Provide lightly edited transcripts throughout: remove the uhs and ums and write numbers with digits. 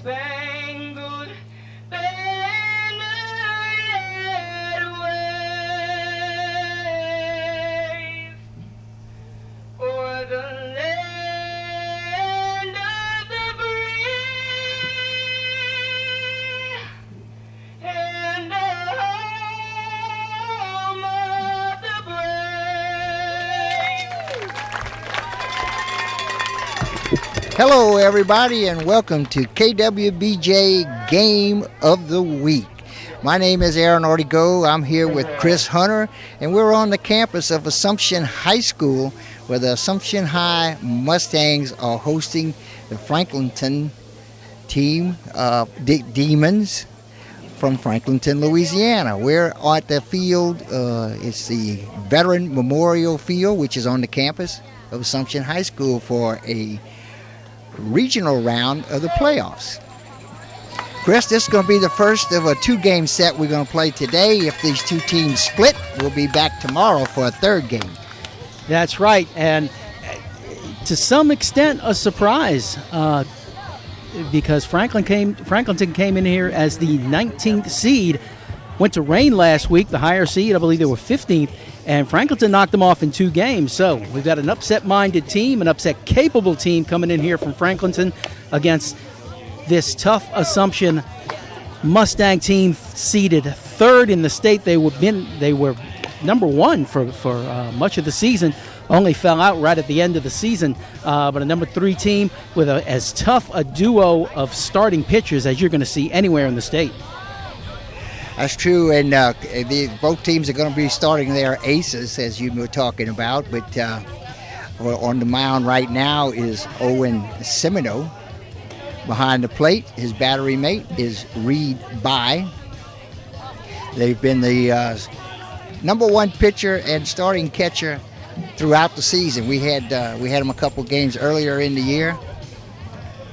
star-spangled banner yet waves o'er the land of the free and the home of the brave. Hello, everybody, and welcome to KWBJ Game of the Week. My name is Aaron Ortigo. I'm here with Chris Hunter, and we're on the campus of Assumption High School, where the Assumption High Mustangs are hosting the Franklinton team, Demons, from Franklinton, Louisiana. We're at the field. It's the Veteran Memorial Field, which is on the campus of Assumption High School for a regional round of the playoffs. Chris, this is going to be the first of a two-game set we're going to play today. If these two teams split, we'll be back tomorrow for a third game. That's right, and to some extent a surprise because Franklinton came in here as the 19th seed, went to Rain last week, the higher seed. I believe they were 15th, and Franklinton knocked them off in two games. So we've got an upset-minded team, an upset-capable team coming in here from Franklinton against this tough Assumption Mustang team, seeded third in the state. They were number one for much of the season. Only fell out right at the end of the season, but a number 3 team with as tough a duo of starting pitchers as you're going to see anywhere in the state. That's true, and both teams are going to be starting their aces, as you were talking about. But on the mound right now is Owen Semino. Behind the plate, his battery mate is Reed By. They've been the number 1 pitcher and starting catcher throughout the season. We had them a couple games earlier in the year,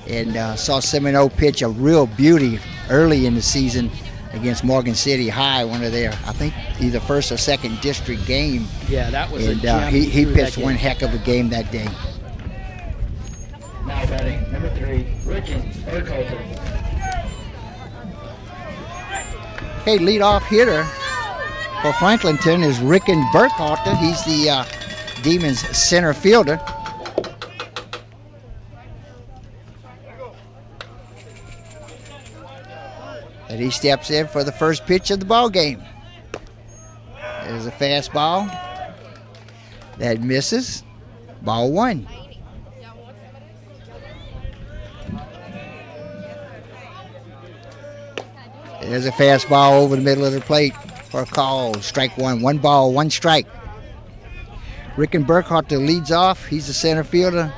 and saw Semino pitch a real beauty early in the season against Morgan City High, one of their, I think, either first or second district game. Yeah, that was and he pitched one heck of a game that day. Now batting, number 3, Ricky Burkhalter. Okay, leadoff hitter for Franklinton is Ricken Burkhalter. He's the Demons center fielder. And he steps in for the first pitch of the ball game. There's a fastball that misses. Ball 1. There's a fastball over the middle of the plate for a call. Strike 1. 1 ball, 1 strike. Ricken Burkhalter leads off. He's the center fielder.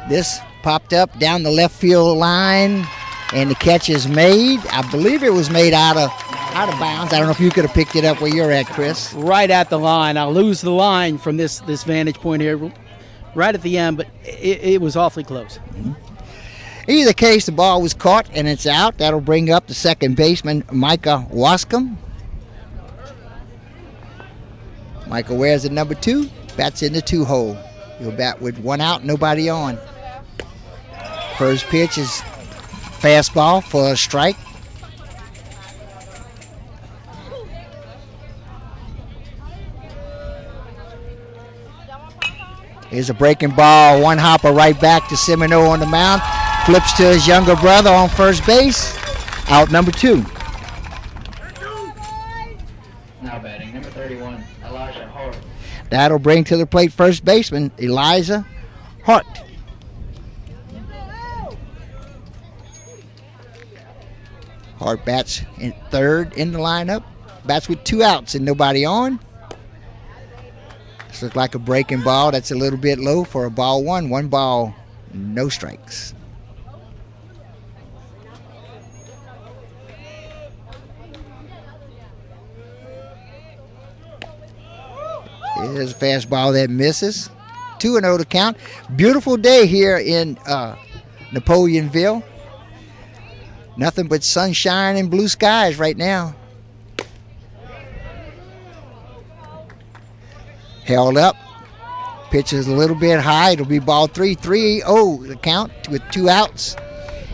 This popped up down the left field line, and the catch is made. I believe it was made out of bounds. I don't know if you could have picked it up where you're at, Chris. Right at the line. I'll lose the line from this vantage point here, right at the end, but it was awfully close. Mm-hmm. Either case, the ball was caught and it's out. That'll bring up the second baseman, Micah Wascom. Micah wears the number 2, bats in the 2 hole. He'll bat with 1 out, nobody on. First pitch is fastball for a strike. Here's a breaking ball, 1 hopper right back to Semino on the mound. Flips to his younger brother on first base. Out number 2. Now batting, number 31, Elijah Hart. That'll bring to the plate first baseman, Elijah Hart. Hart bats in third in the lineup. Bats with 2 outs and nobody on. This looks like a breaking ball. That's a little bit low for a ball 1. 1 ball, no strikes. Here's a fastball that misses. 2-0 to count. Beautiful day here in Napoleonville. Nothing but sunshine and blue skies right now. Held up. Pitch is a little bit high. It'll be ball 3, 3-0 the count with 2 outs.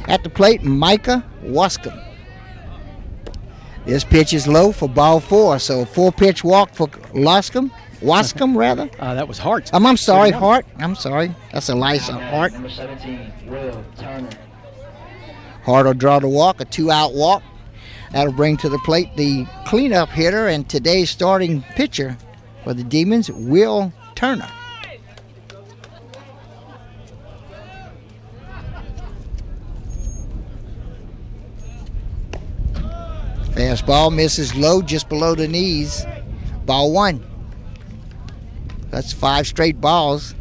At the plate, Micah Wascom. This pitch is low for ball 4, so a 4-pitch walk for Wascom rather. That was Hart. I'm sorry, Hart. I'm sorry. That's Eliza Hart. Number 17, Will Turner. Hart will draw the walk, a 2-out walk. That'll bring to the plate the cleanup hitter and today's starting pitcher for the Demons, Will Turner. Fastball misses low, just below the knees. Ball 1. That's 5 straight balls.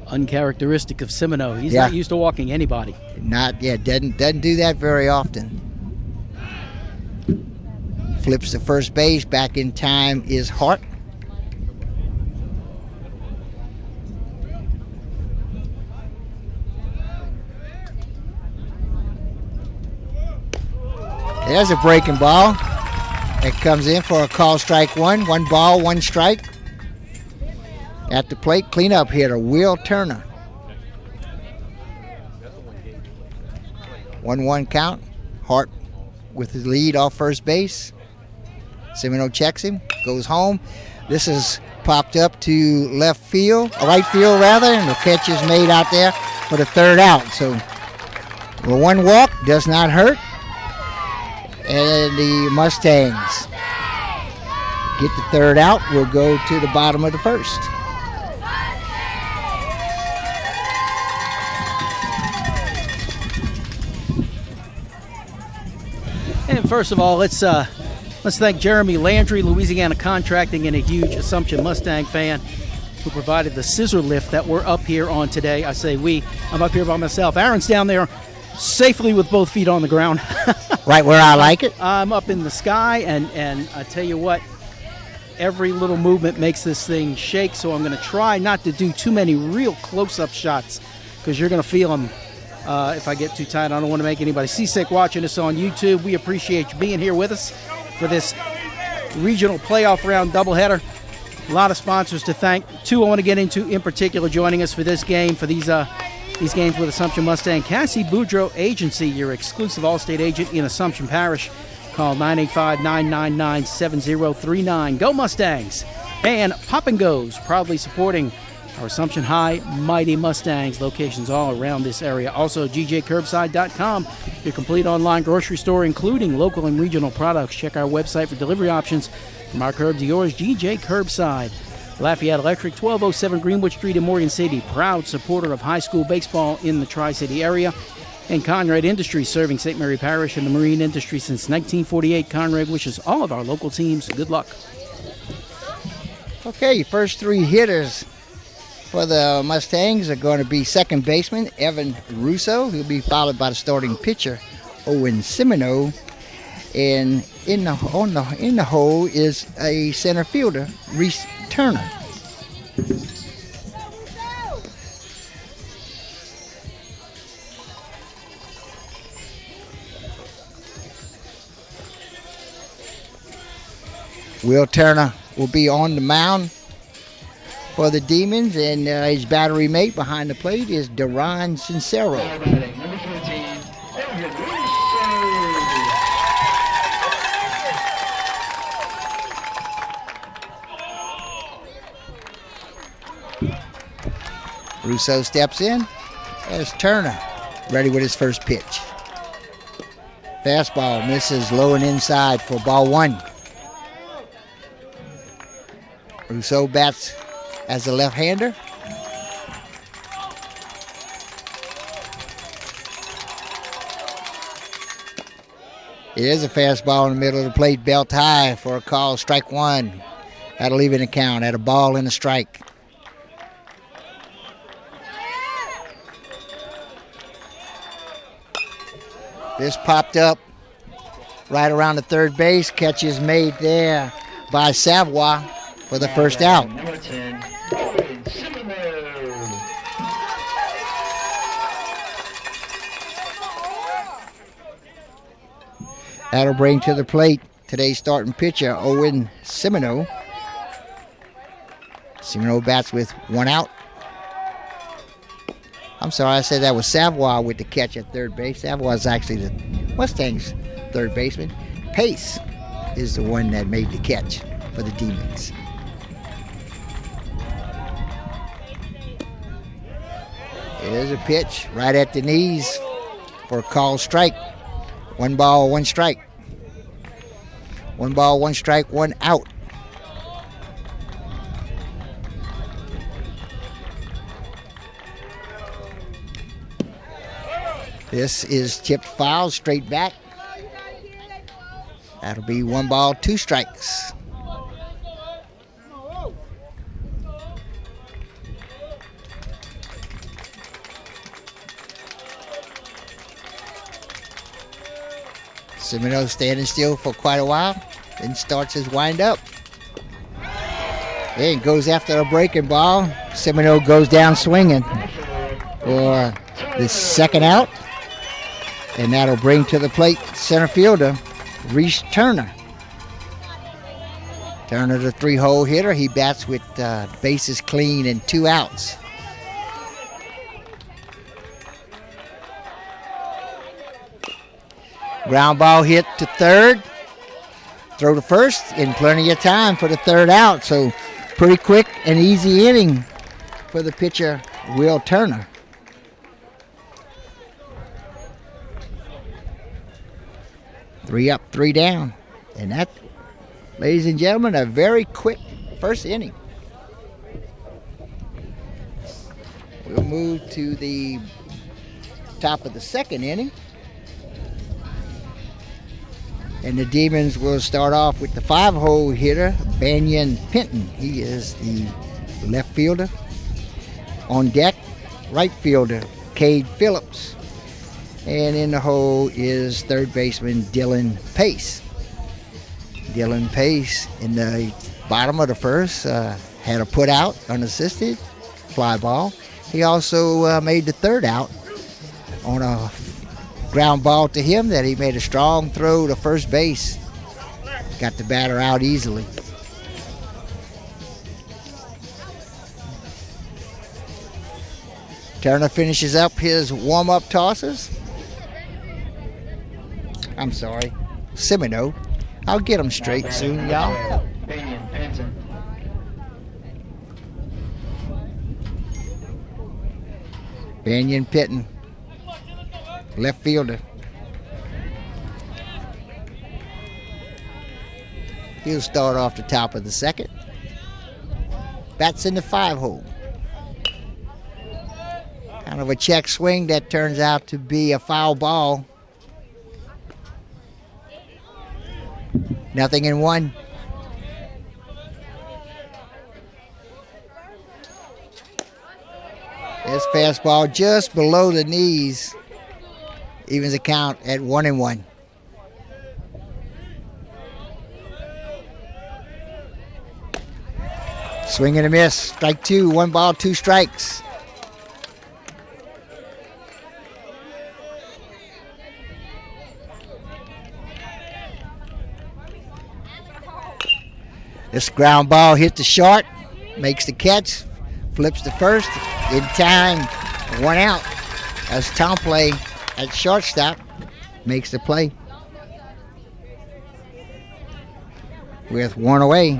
Uncharacteristic of Semino. He's not used to walking anybody. Not yet. Doesn't do that very often. Flips to first base. Back in time is Hart. There's a breaking ball. It comes in for a call strike 1. 1 ball, 1 strike. At the plate, cleanup hitter, Will Turner. 1-1 count. Hart with the lead off first base. Semino checks him, goes home. This is popped up to left field, right field rather, and the catch is made out there for the 3rd out. So the 1 walk does not hurt. And the Mustangs get the 3rd out. We'll go to the bottom of the 1st. And first of all, let's thank Jeremy Landry, Louisiana Contracting, and a huge Assumption Mustang fan who provided the scissor lift that we're up here on today. I say we. I'm up here by myself. Aaron's down there safely with both feet on the ground. Right where I like it. I'm up in the sky, and I tell you what, every little movement makes this thing shake, so I'm going to try not to do too many real close-up shots because you're going to feel them if I get too tight. I don't want to make anybody seasick watching us on YouTube. We appreciate you being here with us for this regional playoff round doubleheader. A lot of sponsors to thank. 2 I want to get into in particular joining us for this game, for these games with Assumption Mustang. Cassie Boudreaux Agency, your exclusive Allstate agent in Assumption Parish. Call 985-999-7039. Go Mustangs! And Pop and Goes, proudly supporting our Assumption High Mighty Mustangs. Locations all around this area. Also, GJCurbside.com, your complete online grocery store, including local and regional products. Check our website for delivery options. From our curb to yours, GJ Curbside. Lafayette Electric, 1207 Greenwood Street in Morgan City, proud supporter of high school baseball in the Tri-City area. And Conrad Industries, serving St. Mary Parish and the marine industry since 1948. Conrad wishes all of our local teams good luck. Okay, first 3 hitters for the Mustangs are going to be second baseman Evan Russo. He'll be followed by the starting pitcher Owen Semino. And in the hole is a center fielder, Reese Turner. Will Turner will be on the mound for the Demons, and his battery mate behind the plate is Deron Sincero. Number 14, Evan Russo. Russo steps in as Turner ready with his first pitch. Fastball misses low and inside for ball 1. Russo bats as a left-hander. It is a fastball in the middle of the plate, belt high for a call, strike 1. That'll leave it in the count at a ball and a strike. This popped up right around the third base. Catch is made there by Savoy for the first out. Number 10, Owen Semino. That'll bring to the plate today's starting pitcher, Owen Semino. Semino bats with 1 out. I'm sorry, I said that was Savoy with the catch at third base. Savoy is actually the Mustangs' third baseman. Pace is the one that made the catch for the Demons. There's a pitch right at the knees for a called strike. 1 ball, 1 strike. 1 ball, 1 strike, 1 out. This is tipped foul, straight back. That'll be 1 ball, 2 strikes. Semino standing still for quite a while, then starts his windup. And goes after a breaking ball. Semino goes down swinging for the 2nd out. And that'll bring to the plate center fielder, Reese Turner. Turner, the 3-hole hitter. He bats with bases clean and 2 outs. Ground ball hit to third. Throw to first in plenty of time for the 3rd out. So pretty quick and easy inning for the pitcher, Will Turner. Three up, 3 down. And that, ladies and gentlemen, a very quick first inning. We'll move to the top of the 2nd inning. And the Demons will start off with the 5-hole hitter, Banyan Penton. He is the left fielder. On deck, right fielder, Cade Phillips. And in the hole is 3rd baseman Dylan Pace. Dylan Pace in the bottom of the 1st had a put out, unassisted, fly ball. He also made the 3rd out on a ground ball to him that he made a strong throw to first base. Got the batter out easily. Turner finishes up his warm-up tosses. I'm sorry, Semino. I'll get them straight soon, y'all. Banyan Penton, left fielder. He'll start off the top of the 2nd. Bats in the 5-hole. Kind of a check swing that turns out to be a foul ball. 0-1. This fastball just below the knees evens the count at 1-1. Swing and a miss. Strike 2. 1 ball, 2 strikes. This ground ball hit the short, makes the catch, flips to first, in time, 1 out. As Tomplay at shortstop makes the play. With 1 away,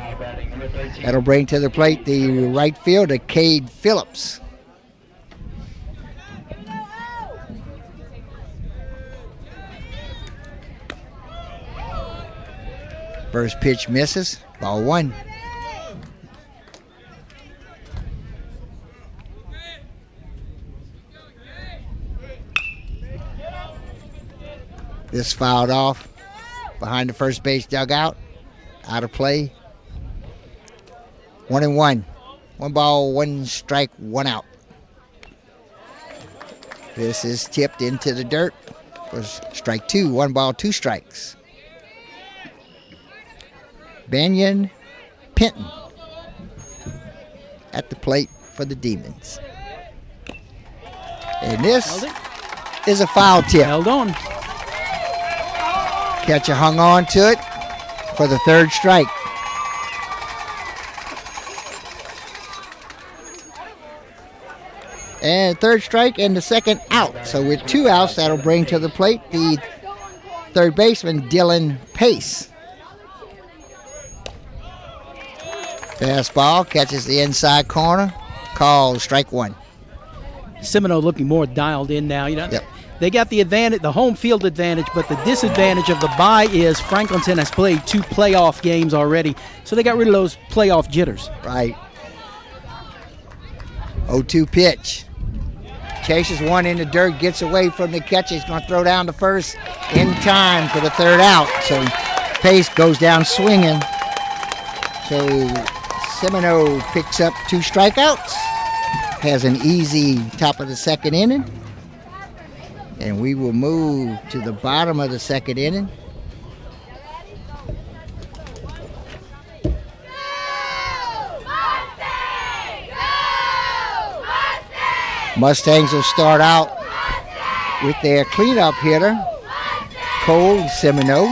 that'll bring to the plate the right fielder, Cade Phillips. First pitch misses. Ball 1. This fouled off behind the first base dugout. Out of play. 1-1. 1 ball, 1 strike, 1 out. This is tipped into the dirt for strike 2. 1 ball, 2 strikes. Banyan Penton at the plate for the Demons. And this is a foul tip. Held on. Catcher hung on to it for the 3rd strike. And third strike and the second out. So with 2 outs, that'll bring to the plate the third baseman, Dylan Pace. Fastball catches the inside corner. Called strike 1. Semino looking more dialed in now. Yep. They got the advantage, the home field advantage, but the disadvantage of the bye is Franklinton has played 2 playoff games already, so they got rid of those playoff jitters. Right. 0-2 pitch. Chases one in the dirt, gets away from the catcher. He's going to throw down the first in time for the third out. So Pace goes down swinging. So Semino picks up 2 strikeouts. Has an easy top of the second inning. And we will move to the bottom of the second inning. Mustangs will start out with their cleanup hitter, Cole Semino.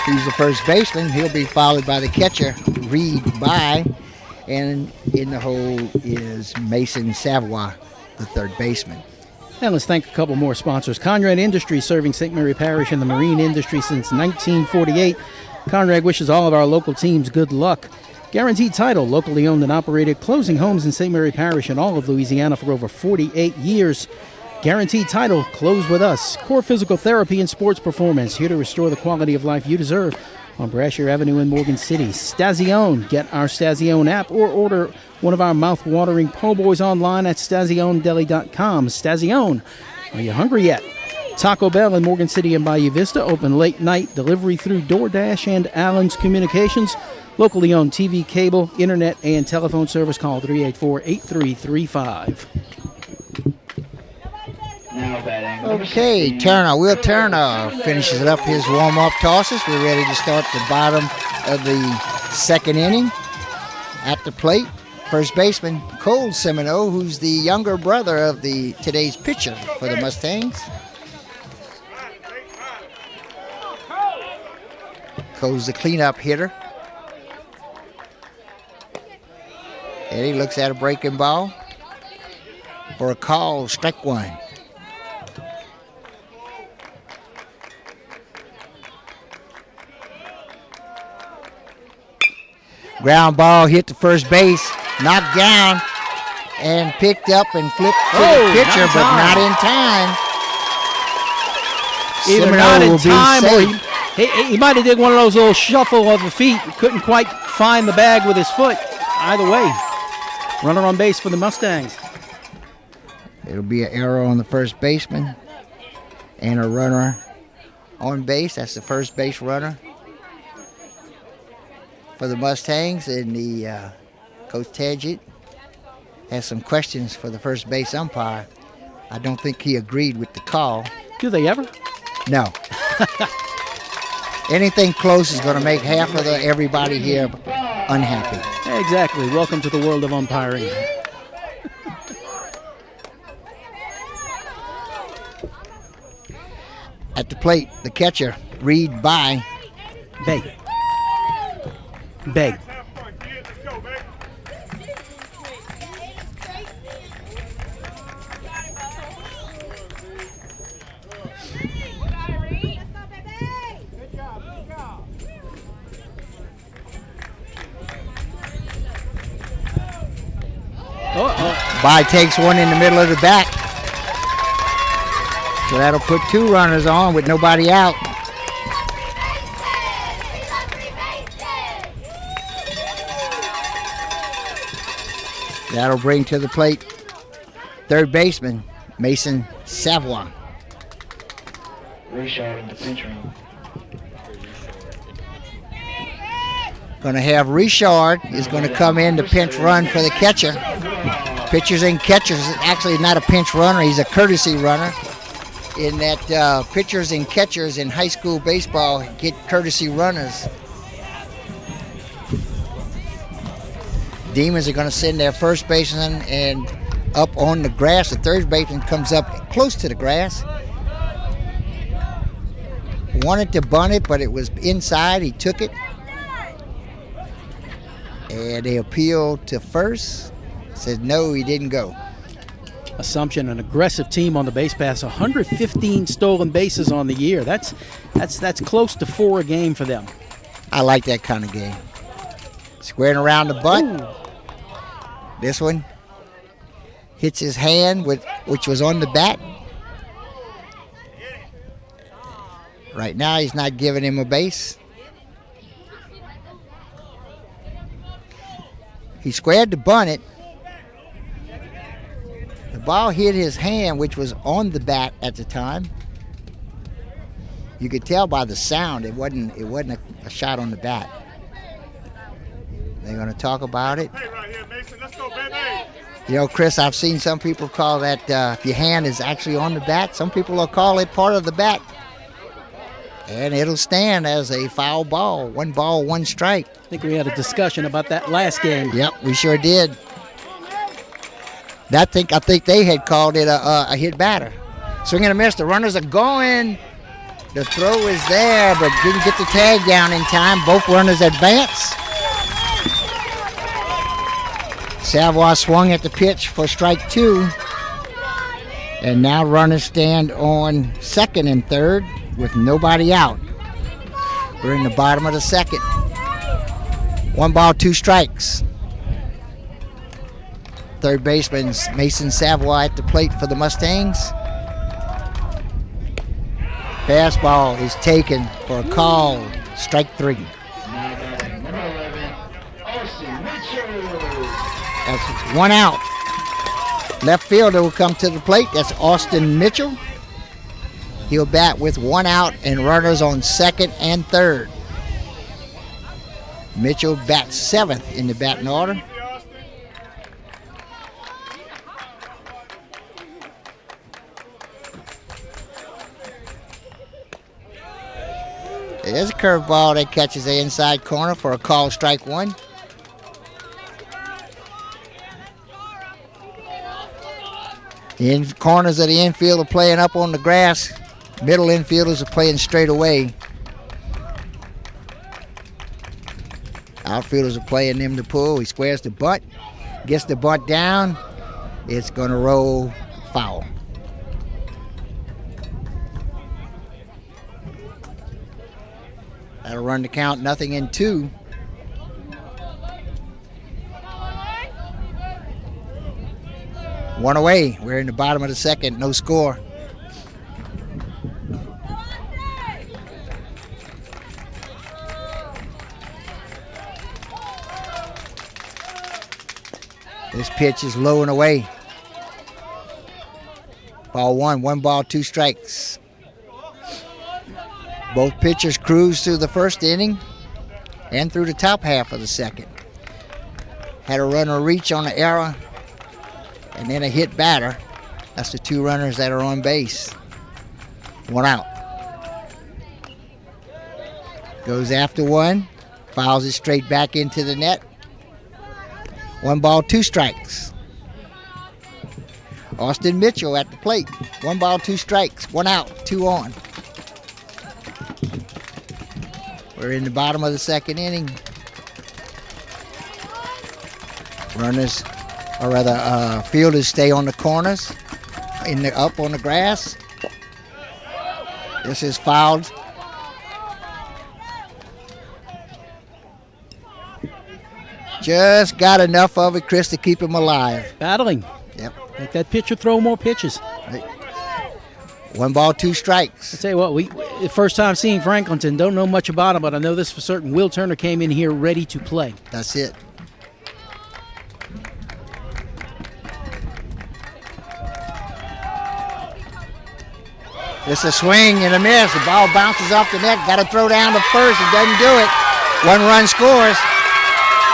He's the first baseman. He'll be followed by the catcher, Reed By. And in the hole is Mason Savoy, the third baseman. And let's thank a couple more sponsors. Conrad Industries, serving St. Mary Parish and the marine industry since 1948. Conrad wishes all of our local teams good luck. Guaranteed Title, locally owned and operated, closing homes in St. Mary Parish and all of Louisiana for over 48 years. Guaranteed Title, close with us. Core Physical Therapy and Sports Performance, here to restore the quality of life you deserve on Brasher Avenue in Morgan City. Stazione, get our Stazione app or order one of our mouth-watering po' boys online at StazioneDeli.com. Stazione, are you hungry yet? Taco Bell in Morgan City and Bayou Vista, open late night delivery through DoorDash and Allen's Communications. Locally owned TV, cable, internet, and telephone service. Call 384-8335. Now batting. Okay, Turner. Will Turner finishes it up his warm-up tosses. We're ready to start the bottom of the second inning. At the plate, first baseman Cole Semino, who's the younger brother of today's pitcher for the Mustangs. Cole's the cleanup hitter. And he looks at a breaking ball for a call, strike 1. Ground ball hit the first base, knocked down, and picked up and flipped to the pitcher, but not in time. Either not in time or he might have did one of those little shuffle of the feet. Couldn't quite find the bag with his foot. Either way, runner on base for the Mustangs. It'll be an error on the first baseman and a runner on base. That's the first base runner for the Mustangs. And the Coach Tadgett has some questions for the first base umpire. I don't think he agreed with the call. Do they ever? No. Anything close is going to make half of everybody here unhappy. Exactly. Welcome to the world of umpiring. At the plate, the catcher, Reed By. Beg. By takes one in the middle of the back. So that'll put 2 runners on with nobody out. That'll bring to the plate third baseman, Mason Savoy. Richard in the pinch run. Going to have Richard is going to come in to pinch run for the catcher. Pitchers and catchers, actually not a pinch runner, he's a courtesy runner. In that pitchers and catchers in high school baseball get courtesy runners. Demons are going to send their first baseman and up on the grass. The third baseman comes up close to the grass. Wanted to bunt it, but it was inside. He took it. And they appealed to first. Said no, he didn't go. Assumption, an aggressive team on the base pass, 115 stolen bases on the year. That's close to 4 a game for them. I like that kind of game. Squaring around the butt. Ooh. This one hits his hand, which was on the bat. Right now, he's not giving him a base. He squared to bunt it. The ball hit his hand, which was on the bat at the time. You could tell by the sound it wasn't a shot on the bat. They're going to talk about it. Hey, right here, Mason. Let's go, baby. You know, Chris, I've seen some people call that if your hand is actually on the bat. Some people will call it part of the bat. And it'll stand as a foul ball. 1 ball, 1 strike. I think we had a discussion about that last game. Yep, we sure did. I think they had called it a hit batter. Swing and a miss. The runners are going. The throw is there, but didn't get the tag down in time. Both runners advance. Savoy swung at the pitch for strike 2. And now runners stand on second and third with nobody out. We're in the bottom of the second. 1 ball, 2 strikes. Third baseman Mason Savoy at the plate for the Mustangs. Fastball is taken for a call. Strike 3. That's 1 out. Left fielder will come to the plate. That's Austin Mitchell. He'll bat with 1 out and runners on second and third. Mitchell bats 7th in the batting order. There's a curveball that catches the inside corner for a call, strike 1. The corners of the infield are playing up on the grass. Middle infielders are playing straight away. Outfielders are playing them to pull. He squares the butt, gets the butt down. It's going to roll foul. That'll run the count, 0-2. One away. We're in the bottom of the second. No score. This pitch is low and away. Ball 1. 1 ball, 2 strikes. Both pitchers cruised through the first inning and through the top half of the second. Had a runner reach on the error and then a hit batter. That's the 2 runners that are on base. 1 out. Goes after 1. Fouls it straight back into the net. 1 ball, 2 strikes. Austin Mitchell at the plate. 1 ball, 2 strikes. 1 out, 2 on. We're in the bottom of the second inning. Runners, or rather fielders, stay on the corners, up on the grass. This is fouled. Just got enough of it, Chris, to keep him alive. Battling. Yep. Make that pitcher throw more pitches. 1 ball, 2 strikes. I tell you what, we first time seeing Franklinton, don't know much about him, but I know this for certain. Will Turner came in here ready to play. That's it. It's a swing and a miss. The ball bounces off the net. Got to throw down to first. It doesn't do it. 1 run scores.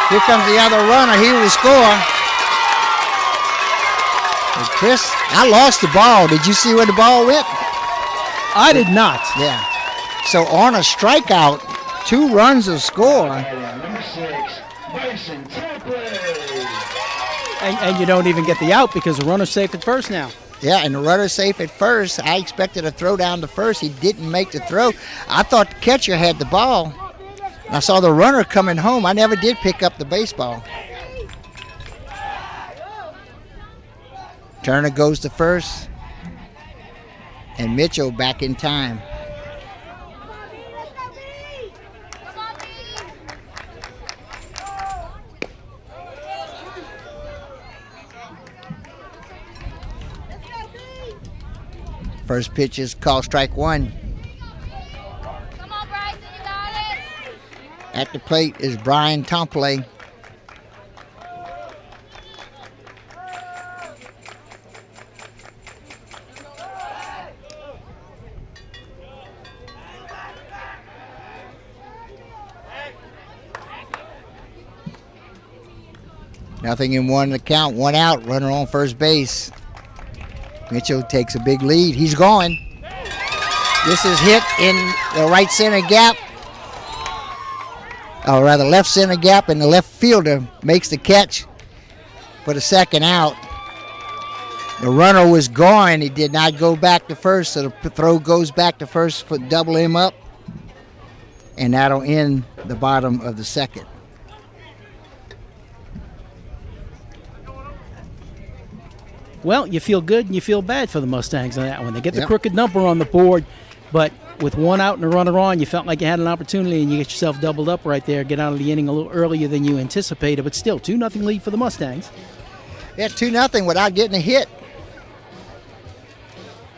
Here comes the other runner. He will score. And Chris, I lost the ball. Did you see where the ball went? I did not. Yeah. So on a strikeout, 2 runs will score. Number 6, Bryson Tapley. And you don't even get the out because the runner's safe at first now. Yeah, and the runner's safe at first. I expected a throw down to first. He didn't make the throw. I thought the catcher had the ball. I saw the runner coming home. I never did pick up the baseball. Turner goes to first. And Mitchell back in time. First pitch is called strike one. Come on, Bryson, you got it. At the plate is Brian Tompley. Nothing in one to count, one out, runner on first base. Mitchell takes a big lead. He's gone. This is hit in the right center gap. Or rather left center gap, and the left fielder makes the catch for the second out. The runner was gone. He did not go back to first, so the throw goes back to first for double him up. And that'll end the bottom of the second. Well, you feel good and you feel bad for the Mustangs on that one. They get the crooked number on the board, but with one out and a runner on, you felt like you had an opportunity and you get yourself doubled up right there, get out of the inning a little earlier than you anticipated, but still 2-0 lead for the Mustangs. Yeah, 2-0 without getting a hit.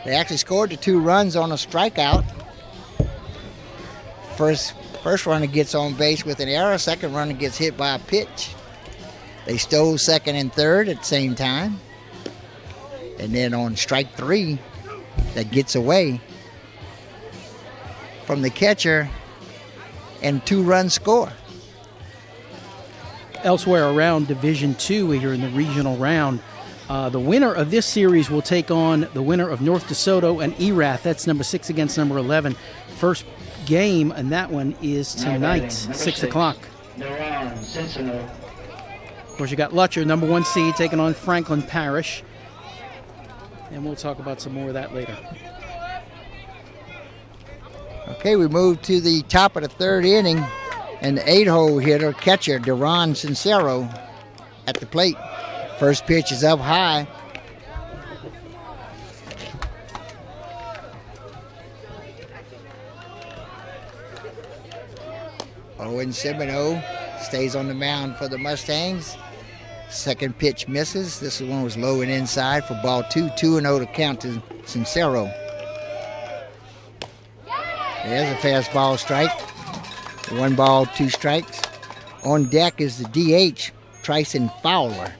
They actually scored the 2 runs on a strikeout. First runner gets on base with an error, second runner gets hit by a pitch. They stole second and third at the same time. And then on strike 3, that gets away from the catcher and 2-run score. Elsewhere around Division II here in the regional round, the winner of this series will take on the winner of North DeSoto and Erath. That's number 6 against number 11. First game, and that one is tonight, 6 o'clock. Of course, you got Lutcher, number 1 seed, taking on Franklin Parish. And we'll talk about some more of that later. Okay, we move to the top of the third inning, and the 8-hole hitter, catcher, Duran Sincero at the plate. First pitch is up high. Owen Semino stays on the mound for the Mustangs. Second pitch misses. This one was low and inside for ball 2. 2-0 to count to Sincero. There's a fastball strike. 1 ball, 2 strikes. On deck is the DH, Tryson Fowler.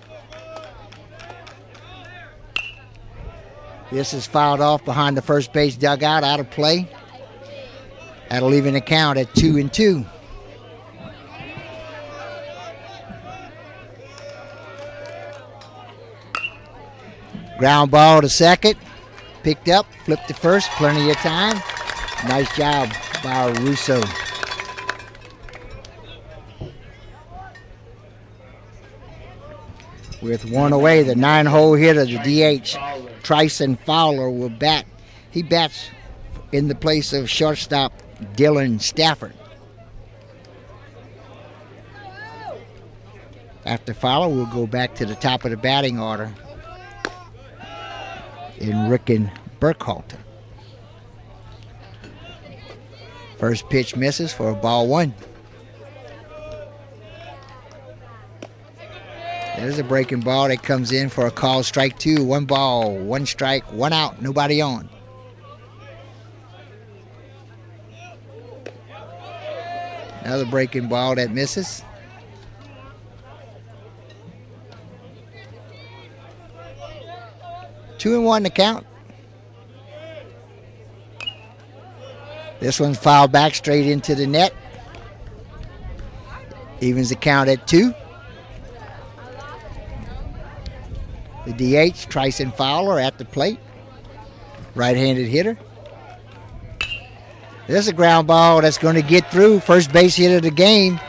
This is fouled off behind the first base dugout, out of play. That'll leave an count at 2-2. Ground ball to second. Picked up, flipped to first, plenty of time. Nice job by Russo. With 1 away, the 9-hole hitter, the DH, Tryson Fowler, will bat. He bats in the place of shortstop Dylan Stafford. After Fowler, we'll go back to the top of the batting order in Ricken Burkhalter. First pitch misses for ball 1. There's a breaking ball that comes in for a call strike 2. 1 ball, 1 strike, 1 out, nobody on. Another breaking ball that misses. Two and 1 to count. This one's fouled back straight into the net. Evens the count at 2. The DH, Tryson Fowler, at the plate. Right-handed hitter. There's a ground ball that's going to get through. First base hit of the game.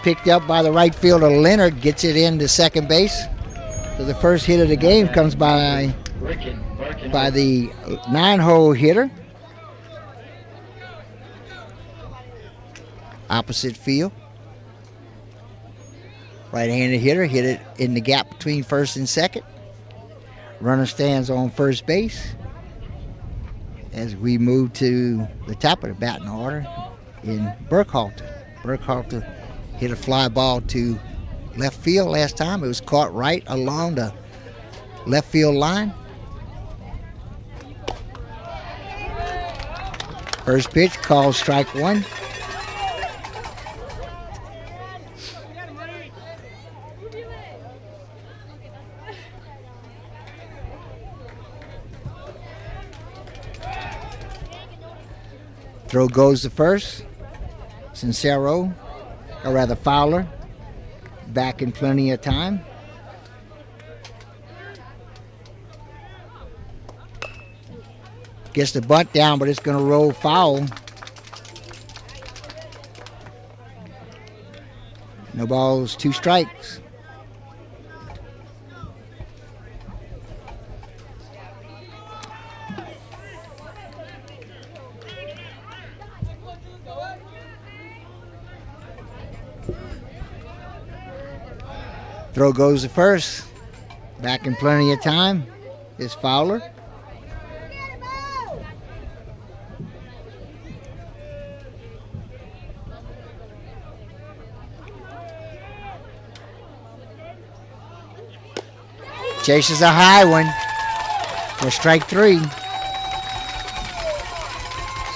Picked up by the right fielder, Leonard. Gets it into second base. So the first hit of the game comes by the 9-hole hitter. Opposite field. Right-handed hitter hit it in the gap between first and second. Runner stands on first base as we move to the top of the batting order in Burkhalter. Burkhalter hit a fly ball to left field last time. It was caught right along the left field line. First pitch called strike one. Throw goes to first. Sincero, or rather Fowler, back in plenty of time. Gets the bunt down, but it's going to roll foul. No balls, 2 strikes. Throw goes to first. Back in plenty of time is Fowler. Chases a high one for strike 3.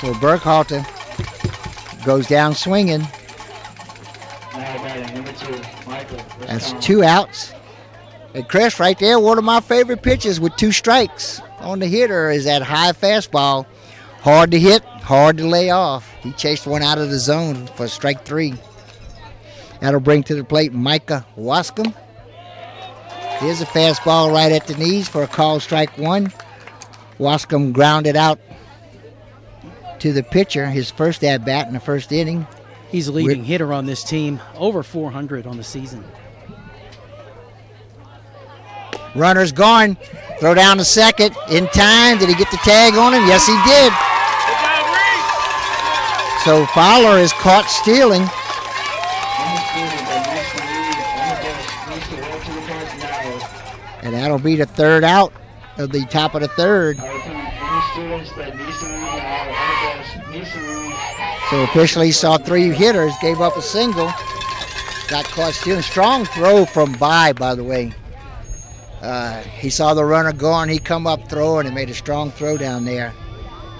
So Burkhalter goes down swinging. That's 2 outs. And Chris, right there, one of my favorite pitches with 2 strikes on the hitter is that high fastball. Hard to hit, hard to lay off. He chased one out of the zone for strike 3. That'll bring to the plate Micah Wascom. Here's a fastball right at the knees for a call strike 1. Wascom grounded out to the pitcher, his first at-bat in the first inning. He's a leading hitter on this team, over 400 on the season. Runner's gone. Throw down to second. In time. Did he get the tag on him? Yes, he did. So Fowler is caught stealing. And that'll be the 3rd out of the top of the 3rd. So officially saw 3 hitters, gave up a single. Got caught stealing. Strong throw from by the way. He saw the runner going. He come up throwing and made a strong throw down there.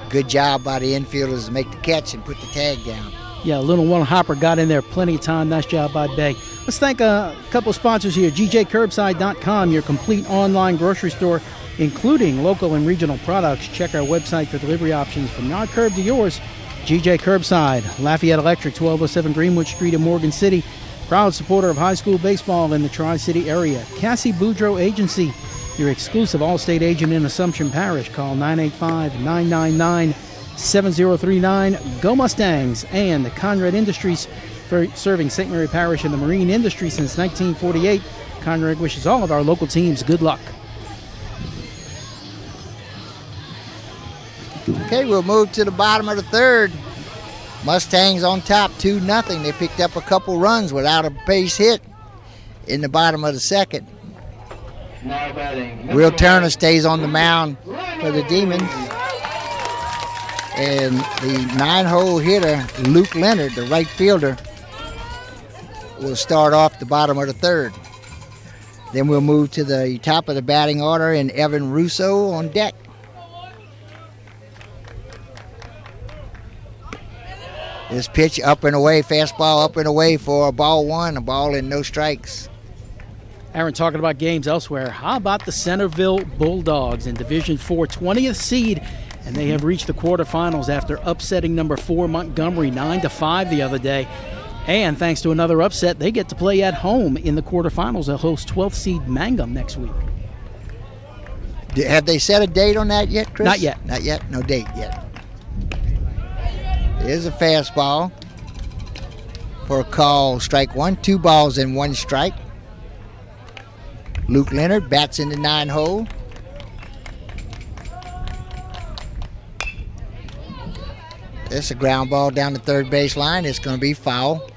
Good job by the infielders to make the catch and put the tag down. Yeah, little one hopper got in there plenty of time. Nice job by Bay. Let's thank a couple of sponsors here. GJCurbside.com, your complete online grocery store, including local and regional products. Check our website for delivery options from your curb to yours. GJ Curbside, Lafayette Electric, 1207 Greenwood Street in Morgan City. Proud supporter of high school baseball in the Tri-City area. Cassie Boudreau Agency, your exclusive all-state agent in Assumption Parish. Call 985-999-7039. Go Mustangs. And the Conrad Industries, for serving St. Mary Parish and the marine industry since 1948. Conrad wishes all of our local teams good luck. Okay, we'll move to the bottom of the 3rd. Mustangs on top, 2-0. They picked up a couple runs without a base hit in the bottom of the 2nd. Will Turner stays on the mound for the Demons. And the 9-hole hitter, Luke Leonard, the right fielder, will start off the bottom of the 3rd. Then we'll move to the top of the batting order and Evan Russo on deck. This pitch up and away, fastball up and away for a ball 1, a ball and no strikes. Aaron, talking about games elsewhere, how about the Centerville Bulldogs in Division 4, 20th seed, and they have reached the quarterfinals after upsetting number 4 Montgomery 9-5 the other day. And thanks to another upset, they get to play at home in the quarterfinals. They'll host 12th seed Mangum next week. Have they set a date on that yet, Chris? Not yet. Not yet? No date yet. Here's a fastball for a call strike 1. 2 balls and 1 strike. Luke Leonard bats in the 9-hole. It's a ground ball down the 3rd base line. It's going to be foul.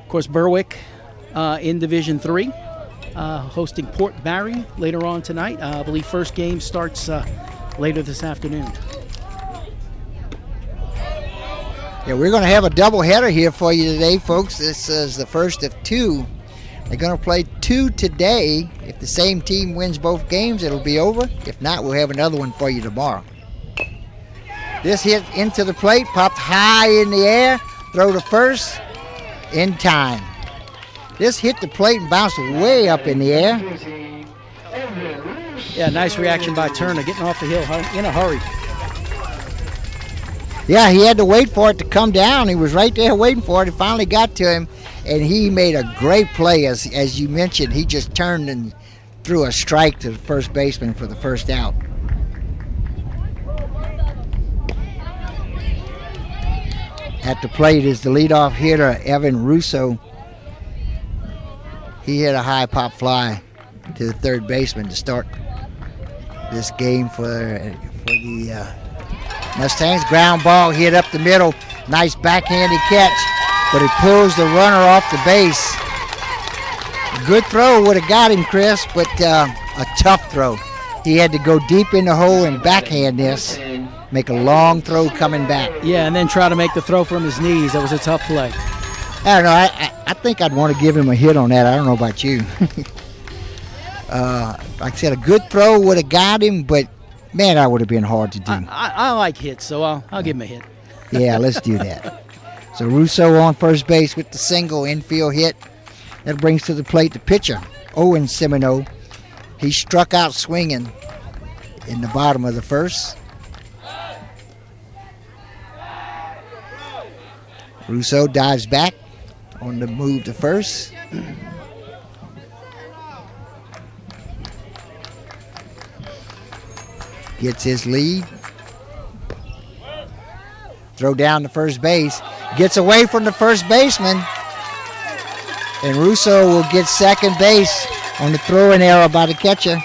Of course, Berwick in Division 3. hosting Port Barry later on tonight. I believe first game starts later this afternoon. Yeah, we're going to have a doubleheader here for you today, folks. This is the first of two. They're going to play two today. If the same team wins both games, it'll be over. If not, we'll have another one for you tomorrow. This hit into the plate, popped high in the air, throw to first, in time. This hit the plate and bounced way up in the air. Yeah, nice reaction by Turner, getting off the hill in a hurry. Yeah, he had to wait for it to come down. He was right there waiting for it. It finally got to him, and he made a great play. As you mentioned, he just turned and threw a strike to the first baseman for the first out. At the plate is the leadoff hitter, Evan Russo. He hit a high pop fly to the third baseman to start this game for the Mustangs. Ground ball hit up the middle. Nice backhanded catch, but it pulls the runner off the base. A good throw would have got him, Chris, but a tough throw. He had to go deep in the hole and backhand this. Make a long throw coming back. Yeah, and then try to make the throw from his knees. That was a tough play. I don't know. I think I'd want to give him a hit on that. I don't know about you. Like I said, a good throw would have got him, but, man, that would have been hard to do. I like hits, so I'll give him a hit. Yeah, let's do that. So Russo on first base with the single infield hit. That brings to the plate the pitcher, Owen Semino. He struck out swinging in the bottom of the first. Russo dives back on the move to first. Gets his lead. Throw down to first base. Gets away from the first baseman. And Russo will get second base on the throwing error by the catcher.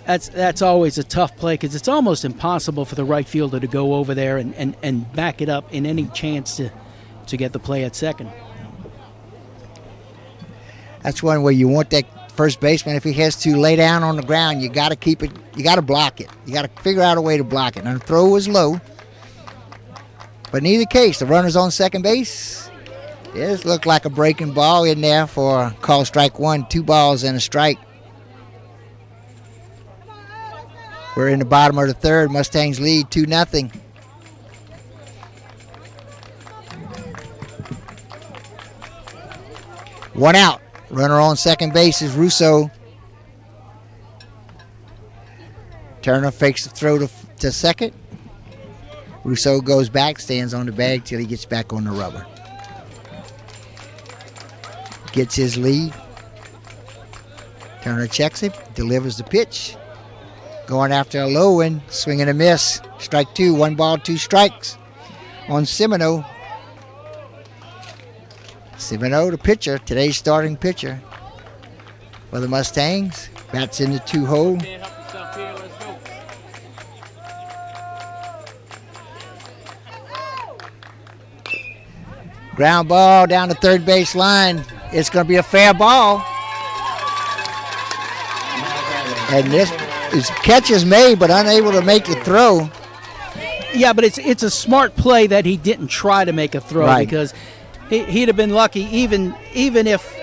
That's always a tough play because it's almost impossible for the right fielder to go over there and back it up in any chance to get the play at second. That's one where you want that first baseman, if he has to lay down on the ground, you got to keep it, you got to block it. You got to figure out a way to block it. Now the throw was low, but in either case, the runner's on second base. This looked like a breaking ball in there for call strike one, 2 balls and a strike. We're in the bottom of the third. Mustangs lead 2-0. One out. Runner on second base is Russo. Turner fakes the throw to second. Russo goes back, stands on the bag till he gets back on the rubber. Gets his lead. Turner checks it, delivers the pitch. Going after a low one, swing and a miss. Strike 2, 1 ball, 2 strikes on Semino. Semino, the pitcher, today's starting pitcher for the Mustangs. Bats in the 2-hole. Ground ball down the third base line. It's going to be a fair ball. And this is catch is made, but unable to make the throw. Yeah, but it's a smart play that he didn't try to make a throw, right, because he'd have been lucky even if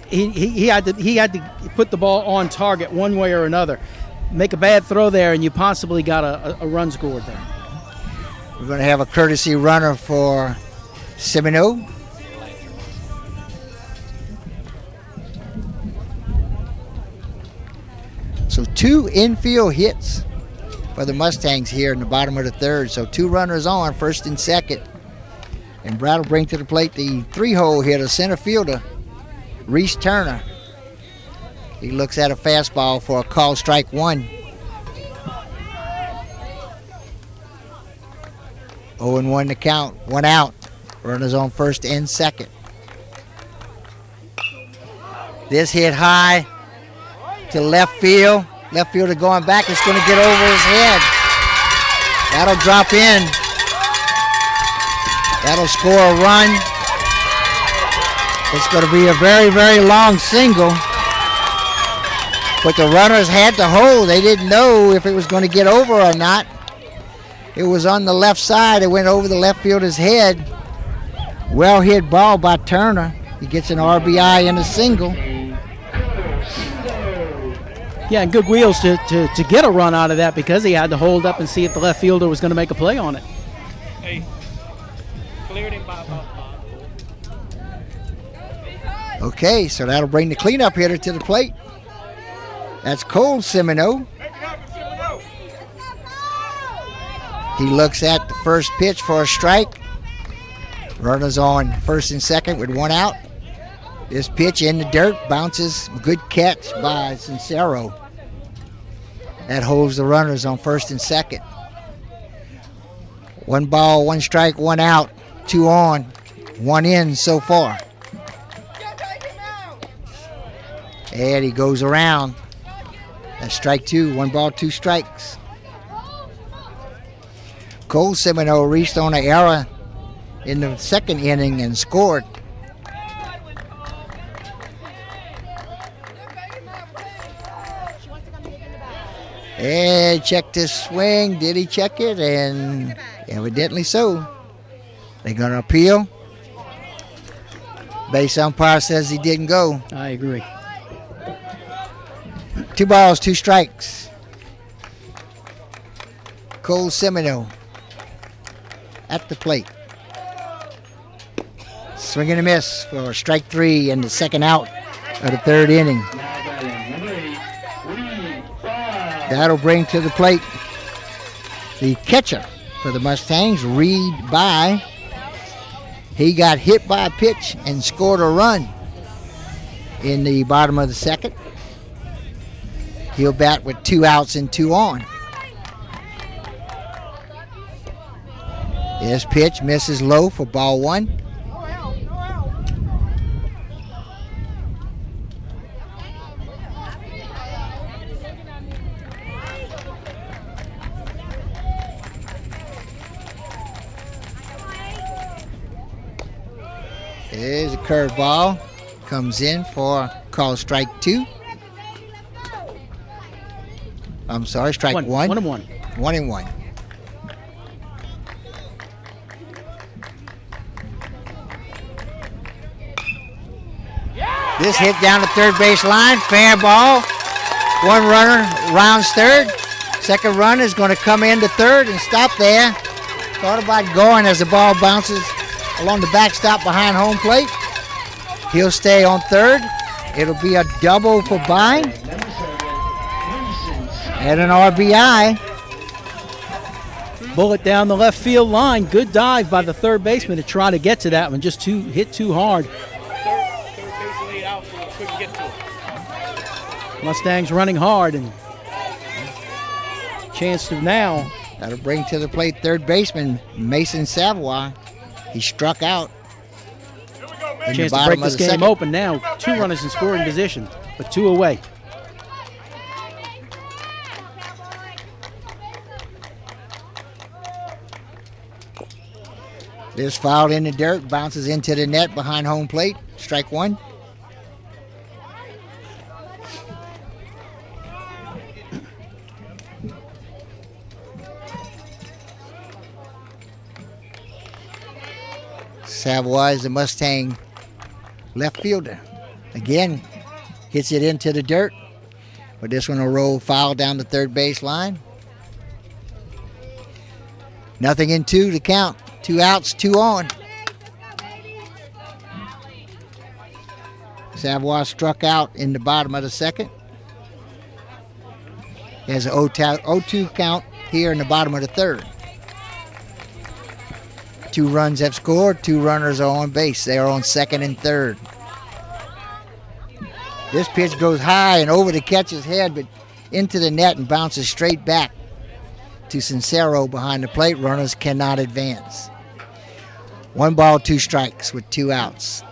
he had to put the ball on target one way or another. Make a bad throw there, and you possibly got a run scored there. We're going to have a courtesy runner for Semino. So 2 infield hits for the Mustangs here in the bottom of the third. So 2 runners on, first and second. And Brad will bring to the plate the 3-hole hitter, center fielder, Reese Turner. He looks at a fastball for a call strike 1. 0-1 to count, 1 out. Runners on first and second. This hit high to left field. Left fielder going back. It's going to get over his head. That'll drop in. That'll score a run. It's going to be a very, very long single. But the runners had to hold. They didn't know if it was going to get over or not. It was on the left side. It went over the left fielder's head. Well hit ball by Turner. He gets an RBI in a single. Yeah, and good wheels to get a run out of that because he had to hold up and see if the left fielder was going to make a play on it. Hey, cleared him by about 5. Okay, so that'll bring the cleanup hitter to the plate. That's Cole Semino. He looks at the first pitch for a strike. Runners on first and second with one out. This pitch in the dirt bounces. Good catch by Sincero. That holds the runners on first and second. 1 ball, 1 strike, 1 out. 2 on, 1 in so far. And he goes around. That's strike 2. 1 ball, 2 strikes. Cole Semino reached on an error in the second inning and scored. And checked his swing. Did he check it? And evidently so. They're going to appeal. Base umpire says he didn't go. I agree. 2 balls, 2 strikes. Cole Semino at the plate. Swing and a miss for strike 3 and the second out of the third inning. That'll bring to the plate the catcher for the Mustangs, Reed By. He got hit by a pitch and scored a run in the bottom of the second. He'll bat with 2 outs and 2 on. This pitch misses low for ball 1. There's a curveball. Comes in for call strike 2. I'm sorry, strike 1. 1 and 1. 1 and 1. This hit down the third base line. Fair ball. 1 runner rounds third. Second run is going to come into third and stop there. Thought about going as the ball bounces along the backstop behind home plate. He'll stay on third. It'll be a double for By. And an RBI. Bullet down the left field line. Good dive by the third baseman to try to get to that one. Just hit too hard. Third base laid out so he couldn't get to it. Mustangs running hard and chance to now. That'll bring to the plate third baseman Mason Savoy. He struck out. Chance to break this game open now. 2 runners in scoring position, but 2 away. This fouled in the dirt, bounces into the net behind home plate. Strike 1. Savoy is the Mustang left fielder. Again, hits it into the dirt. But this one will roll foul down the third base line. Nothing in 2 to count. 2 outs, 2 on. Savoy struck out in the bottom of the second. There's an 0-2 count here in the bottom of the third. 2 runs have scored. 2 runners are on base. They are on second and third. This pitch goes high and over the catcher's head, but into the net and bounces straight back to Sincero behind the plate. Runners cannot advance. 1 ball, 2 strikes with 2 outs.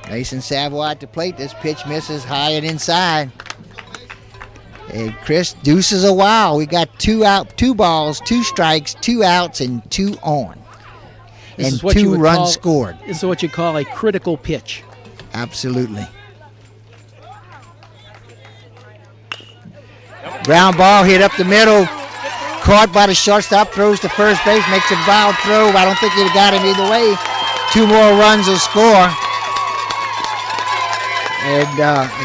Mason Savoy at the plate. This pitch misses high and inside. And Chris deuces a wow. We got 2 out, 2 balls, 2 strikes, 2 outs, and 2 on. This is and what you 2 would runs call- scored. This is what you call a critical pitch. Absolutely. Ground ball hit up the middle. Caught by the shortstop. Throws to first base. Makes a wild throw. I don't think he'd have got him either way. 2 more runs will score. And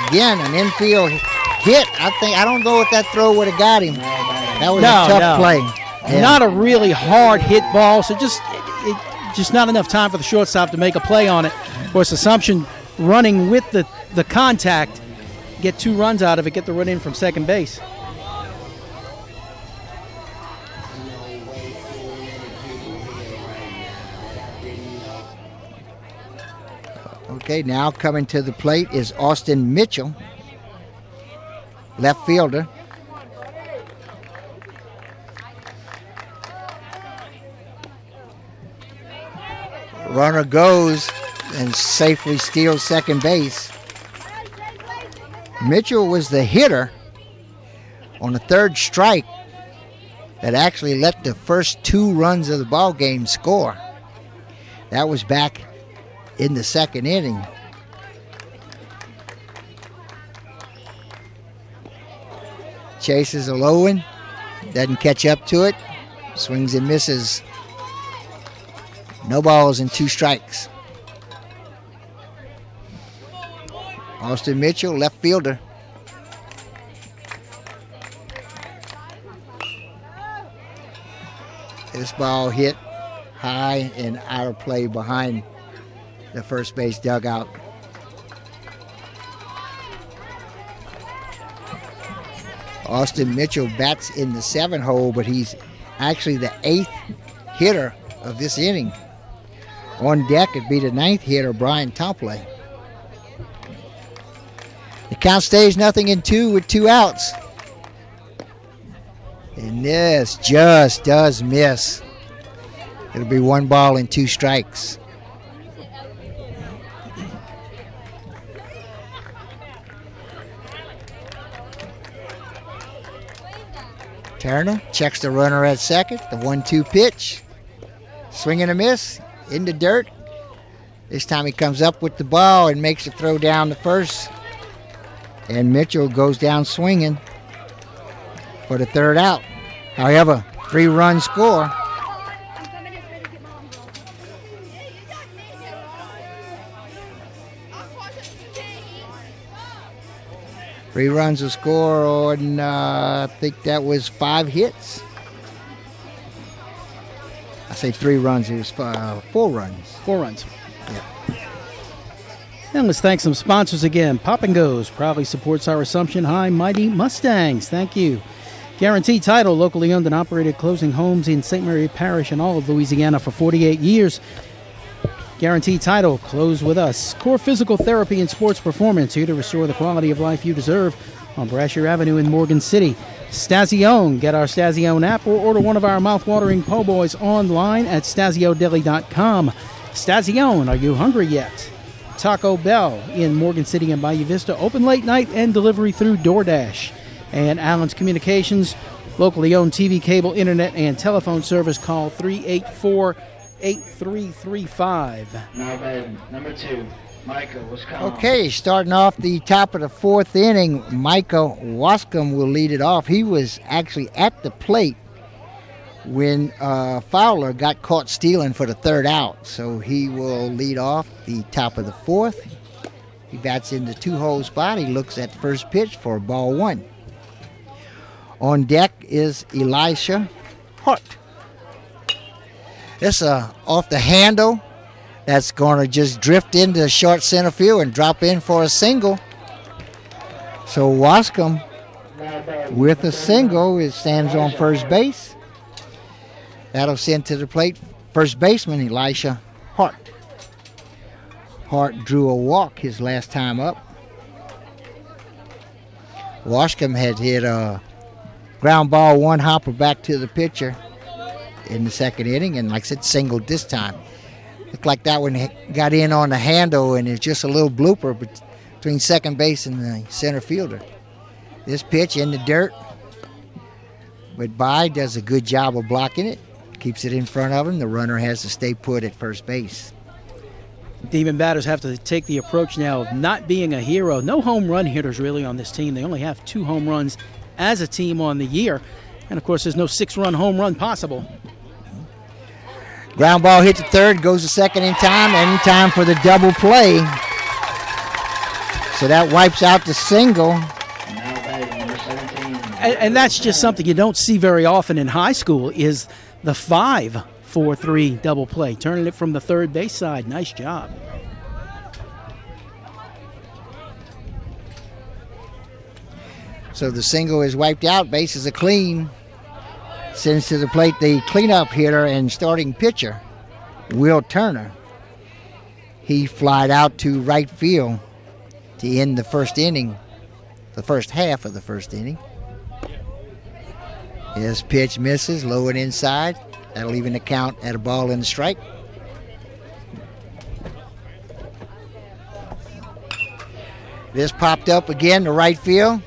again, an infield hit. I don't know if that throw would have got him. That was a tough play. Yeah. Not a really hard hit ball, so just not enough time for the shortstop to make a play on it. Of course, Assumption running with the contact, get 2 runs out of it, get the run in from second base. Okay, now coming to the plate is Austin Mitchell, left fielder. Runner goes and safely steals second base. Mitchell was the hitter on the 3rd strike that actually let the first 2 runs of the ball game score. That was back in the 2nd inning. Chases a low one, doesn't catch up to it, swings and misses. No balls and 2 strikes. Austin Mitchell, left fielder. This ball hit high and out of play behind the first base dugout. Austin Mitchell bats in the 7 hole, but he's actually the 8th hitter of this inning. On deck, it'd be the 9th hitter, Brian Tompley. The count stays 0-2 with 2 outs. And this just does miss. It'll be 1 ball and 2 strikes. Turner checks the runner at second. The 1-2 pitch. Swing and a miss. In the dirt. This time he comes up with the ball and makes a throw down to first. And Mitchell goes down swinging for the 3rd out. However, 3-run score. Three runs will score on, I think that was 5 hits. I say 3 runs, it was 4 runs. 4 runs. Yeah. And let's thank some sponsors again. Pop and Goes proudly supports our Assumption High Mighty Mustangs. Thank you. Guarantee Title, locally owned and operated closing homes in St. Mary Parish and all of Louisiana for 48 years. Guarantee Title, close with us. Core Physical Therapy and Sports Performance, here to restore the quality of life you deserve on Brashear Avenue in Morgan City. Stazione, get our Stazione app or order one of our mouth-watering po' boys online at staziodeli.com. Stazione, are you hungry yet? Taco Bell in Morgan City and Bayou Vista, open late night and delivery through DoorDash. And Allen's Communications, locally owned TV, cable, internet, and telephone service. Call 384-8335. Now bad. Number 2, Micah, what's coming? Okay, starting off the top of the 4th inning, Micah Wascom will lead it off. He was actually at the plate when Fowler got caught stealing for the 3rd out. So he will lead off the top of the 4th. He bats in the 2-hole spot. He looks at the first pitch for ball 1. On deck is Elisha Hart. This off the handle. That's going to just drift into short center field and drop in for a single. So Wascom with a single, it stands on first base. That'll send to the plate first baseman Elisha Hart. Hart drew a walk his last time up. Wascom had hit a ground ball 1 hopper back to the pitcher in the 2nd inning, and like I said, singled this time. Looked like that one got in on the handle, and it's just a little blooper between second base and the center fielder. This pitch in the dirt. But By does a good job of blocking it. Keeps it in front of him. The runner has to stay put at first base. Demon batters have to take the approach now of not being a hero. No home run hitters really on this team. They only have 2 home runs as a team on the year. And, of course, there's no 6-run home run possible. Ground ball hit to third, goes to second in time for the double play. So that wipes out the single. Now batting number 17. And that's just something you don't see very often in high school is the 5-4-3 double play. Turning it from the third base side. Nice job. So the single is wiped out. Bases are clean. Sends to the plate the cleanup hitter and starting pitcher, Will Turner. He flied out to right field to end the first inning, the first half of the first inning. His pitch misses, low and inside. That'll even the count at a ball and a strike. This popped up again to right field.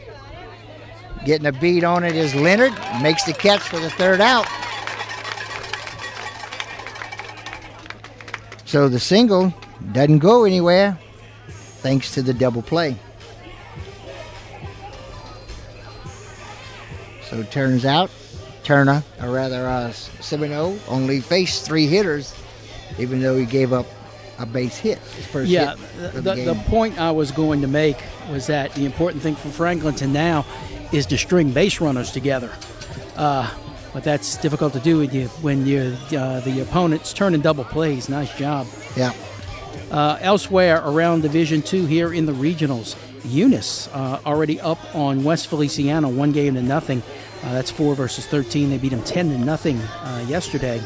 Getting a beat on it is Leonard. Makes the catch for the third out. So the single doesn't go anywhere thanks to the double play. So it turns out Turner, or rather Semino, only faced 3 hitters, even though he gave up a base hit. His first hit for the point I was going to make was that the important thing for Franklinton now is to string base runners together. But that's difficult to do when the opponent's turning double plays. Nice job. Yeah. Elsewhere around Division II here in the regionals, Eunice already up on West Feliciana 1-0. That's 4 versus 13. They beat them 10-0 yesterday.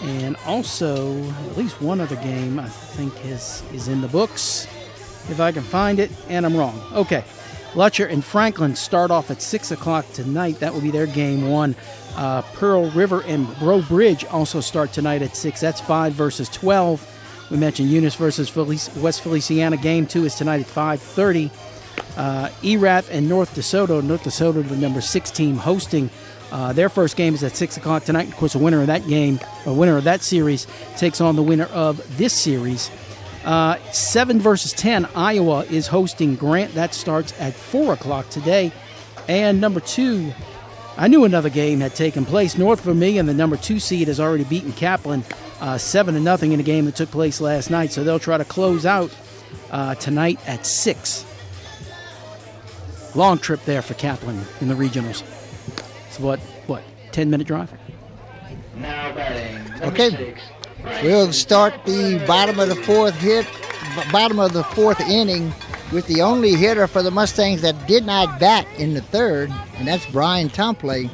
And also, at least one other game I think is in the books, if I can find it, and I'm wrong. Okay. Lutcher and Franklin start off at 6 o'clock tonight. That will be their game 1. Pearl River and Breaux Bridge also start tonight at 6. That's 5 versus 12. We mentioned Eunice versus West Feliciana. Game 2 is tonight at 5:30. Erath and North DeSoto. North DeSoto, the number 6 team, hosting. Their first game is at 6 o'clock tonight. Of course, the winner of that game, or winner of that series, takes on the winner of this series. 7 versus 10, Iowa is hosting Grant. That starts at 4 o'clock today. And number 2, I knew another game had taken place. North Vermilion, the number 2 seed, has already beaten Kaplan 7-0 in a game that took place last night. So they'll try to close out tonight at 6. Long trip there for Kaplan in the regionals. It's what 10-minute drive? Now batting number Okay. 6. We'll start the bottom of the fourth inning with the only hitter for the Mustangs that did not bat in the third, and that's Brian Tomplay,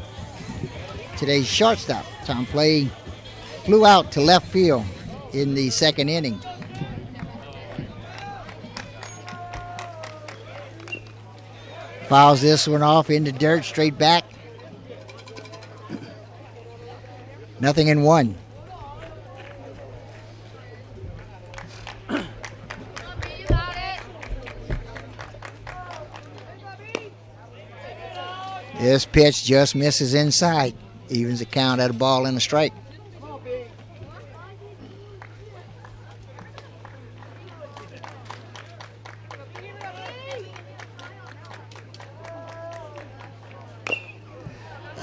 today's shortstop. Tomplay flew out to left field in the second inning. Fouls this one off in the dirt, straight back. 0-1. This pitch just misses inside. Evens the count at a ball and a strike.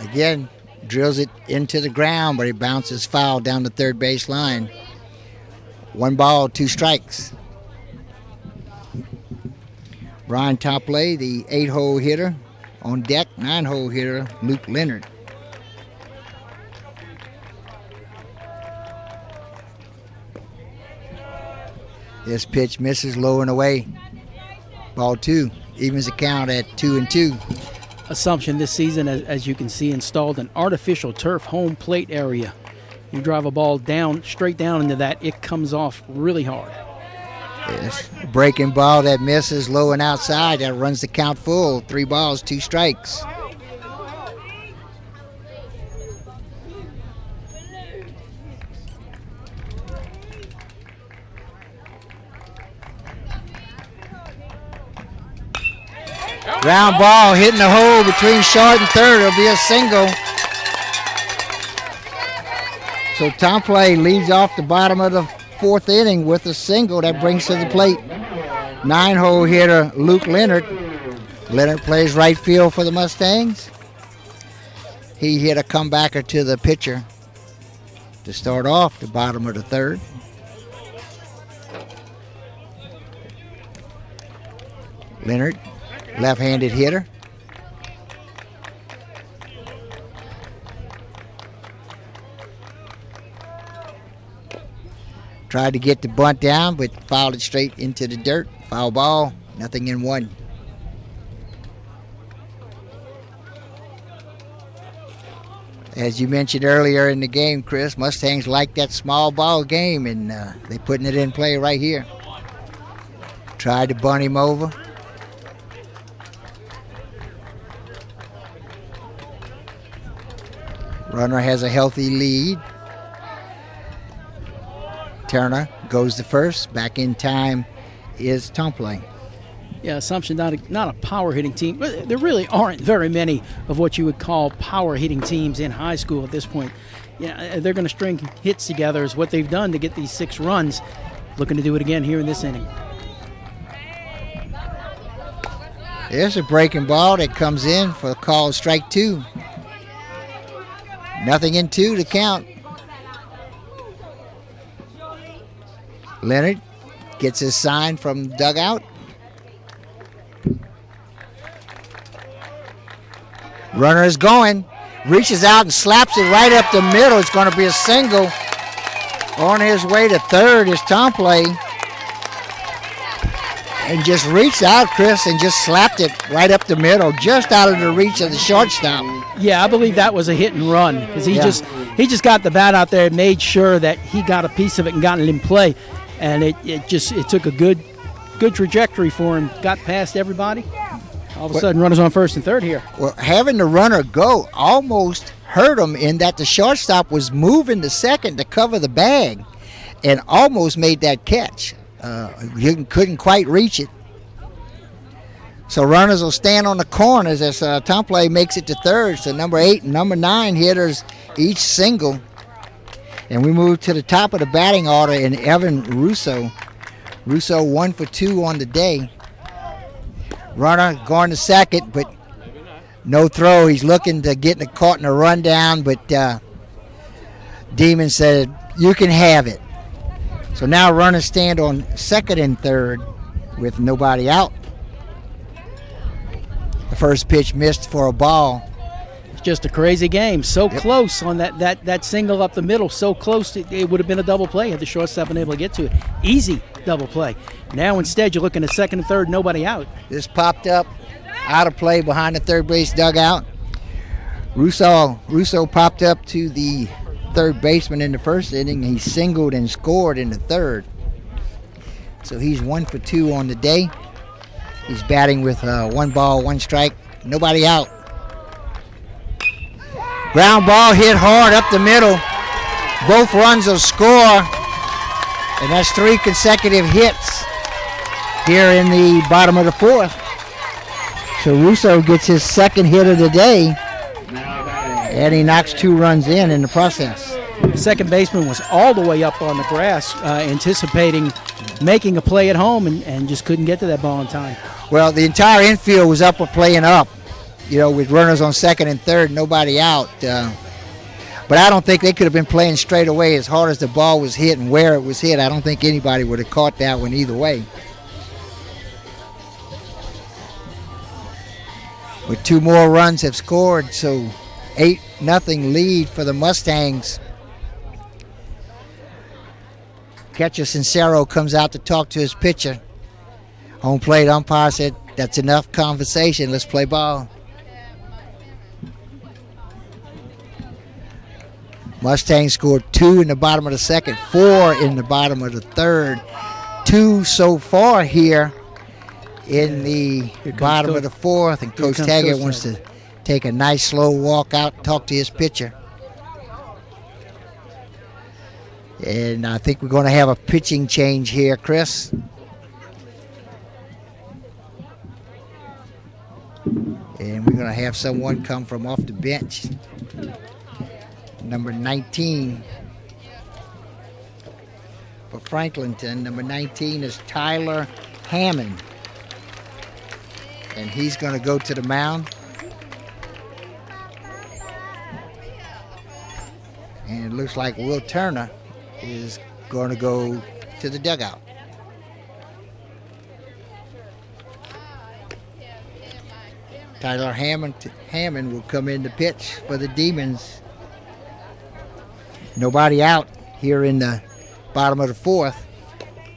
Again, drills it into the ground, but it bounces foul down the third base line. 1 ball, 2 strikes. Brian Tomplay, the 8-hole hitter. On deck, 9-hole hitter, Luke Leonard. This pitch misses low and away. Ball 2. Evens the count at 2-2. Assumption this season, as you can see, installed an artificial turf home plate area. You drive a ball straight down into that, it comes off really hard. Yes. Breaking ball that misses low and outside. That runs the count full. 3 balls, 2 strikes. Ground ball hitting the hole between short and third. It'll be a single. So Tomplay leads off the bottom of the 4th inning with a single that brings to the plate 9-hole hitter Luke Leonard. Leonard plays right field for the Mustangs. He hit a comebacker to the pitcher to start off the bottom of the 3rd. Leonard, left-handed hitter. Tried to get the bunt down, but fouled it straight into the dirt. Foul ball, nothing in 1. As you mentioned earlier in the game, Chris, Mustangs like that small ball game, and they're putting it in play right here. Tried to bunt him over. Runner has a healthy lead. Turner goes to first. Back in time is Tomplay. Yeah, Assumption not a power hitting team. There really aren't very many of what you would call power hitting teams in high school at this point. Yeah, they're going to string hits together is what they've done to get these 6 runs. Looking to do it again here in this inning. There's a breaking ball that comes in for a call strike 2. Nothing in 2 to count. Leonard gets his sign from the dugout. Runner is going. Reaches out and slaps it right up the middle. It's going to be a single. On his way to third is Tomplay. And just reached out, Chris, and just slapped it right up the middle, just out of the reach of the shortstop. Yeah, I believe that was a hit and run because he just got the bat out there and made sure that he got a piece of it and got it in play. And it took a good trajectory for him. Got past everybody. All of a sudden, runners on first and third here. Well, having the runner go almost hurt him in that the shortstop was moving to second to cover the bag and almost made that catch. He couldn't quite reach it. So runners will stand on the corners as Tomplay makes it to third. So number 8 and number 9 hitters each single. And we move to the top of the batting order in Evan Russo. Russo 1 for 2 on the day. Runner going to second, but no throw. He's looking to get caught in a rundown, but Demon said, "You can have it." So now runners stand on second and third with nobody out. The first pitch missed for a ball. It's just a crazy game. So close on that single up the middle. So close it would have been a double play had the shortstop been able to get to it. Easy double play. Now instead you're looking at second and third, nobody out. This popped up out of play behind the third base dugout. Russo popped up to the third baseman in the first inning. He singled and scored in the third. So he's 1 for 2 on the day. He's batting with 1 ball, 1 strike, nobody out. Ground ball hit hard up the middle. Both runs will score. And that's 3 consecutive hits here in the bottom of the 4th. So Russo gets his 2nd hit of the day. And he knocks 2 runs in the process. The second baseman was all the way up on the grass, anticipating making a play at home, and just couldn't get to that ball in time. Well, the entire infield was up or playing up, with runners on second and third, nobody out. But I don't think they could have been playing straight away as hard as the ball was hit and where it was hit. I don't think anybody would have caught that one either way. But 2 more runs have scored, so 8-0 lead for the Mustangs. Catcher Sincero comes out to talk to his pitcher. Home plate umpire said, "That's enough conversation. Let's play ball." Mustangs scored 2 in the bottom of the second, 4 in the bottom of the third. 2 so far here in the bottom of the 4th, and Coach Taggart wants to take a nice slow walk out and talk to his pitcher. And I think we're going to have a pitching change here, Chris. And we're going to have someone come from off the bench. Number 19 for Franklinton. Number 19 is Tyler Hammond. And he's going to go to the mound. And it looks like Will Turner is going to go to the dugout. Tyler Hammond will come in to pitch for the Demons. Nobody out here in the bottom of the fourth.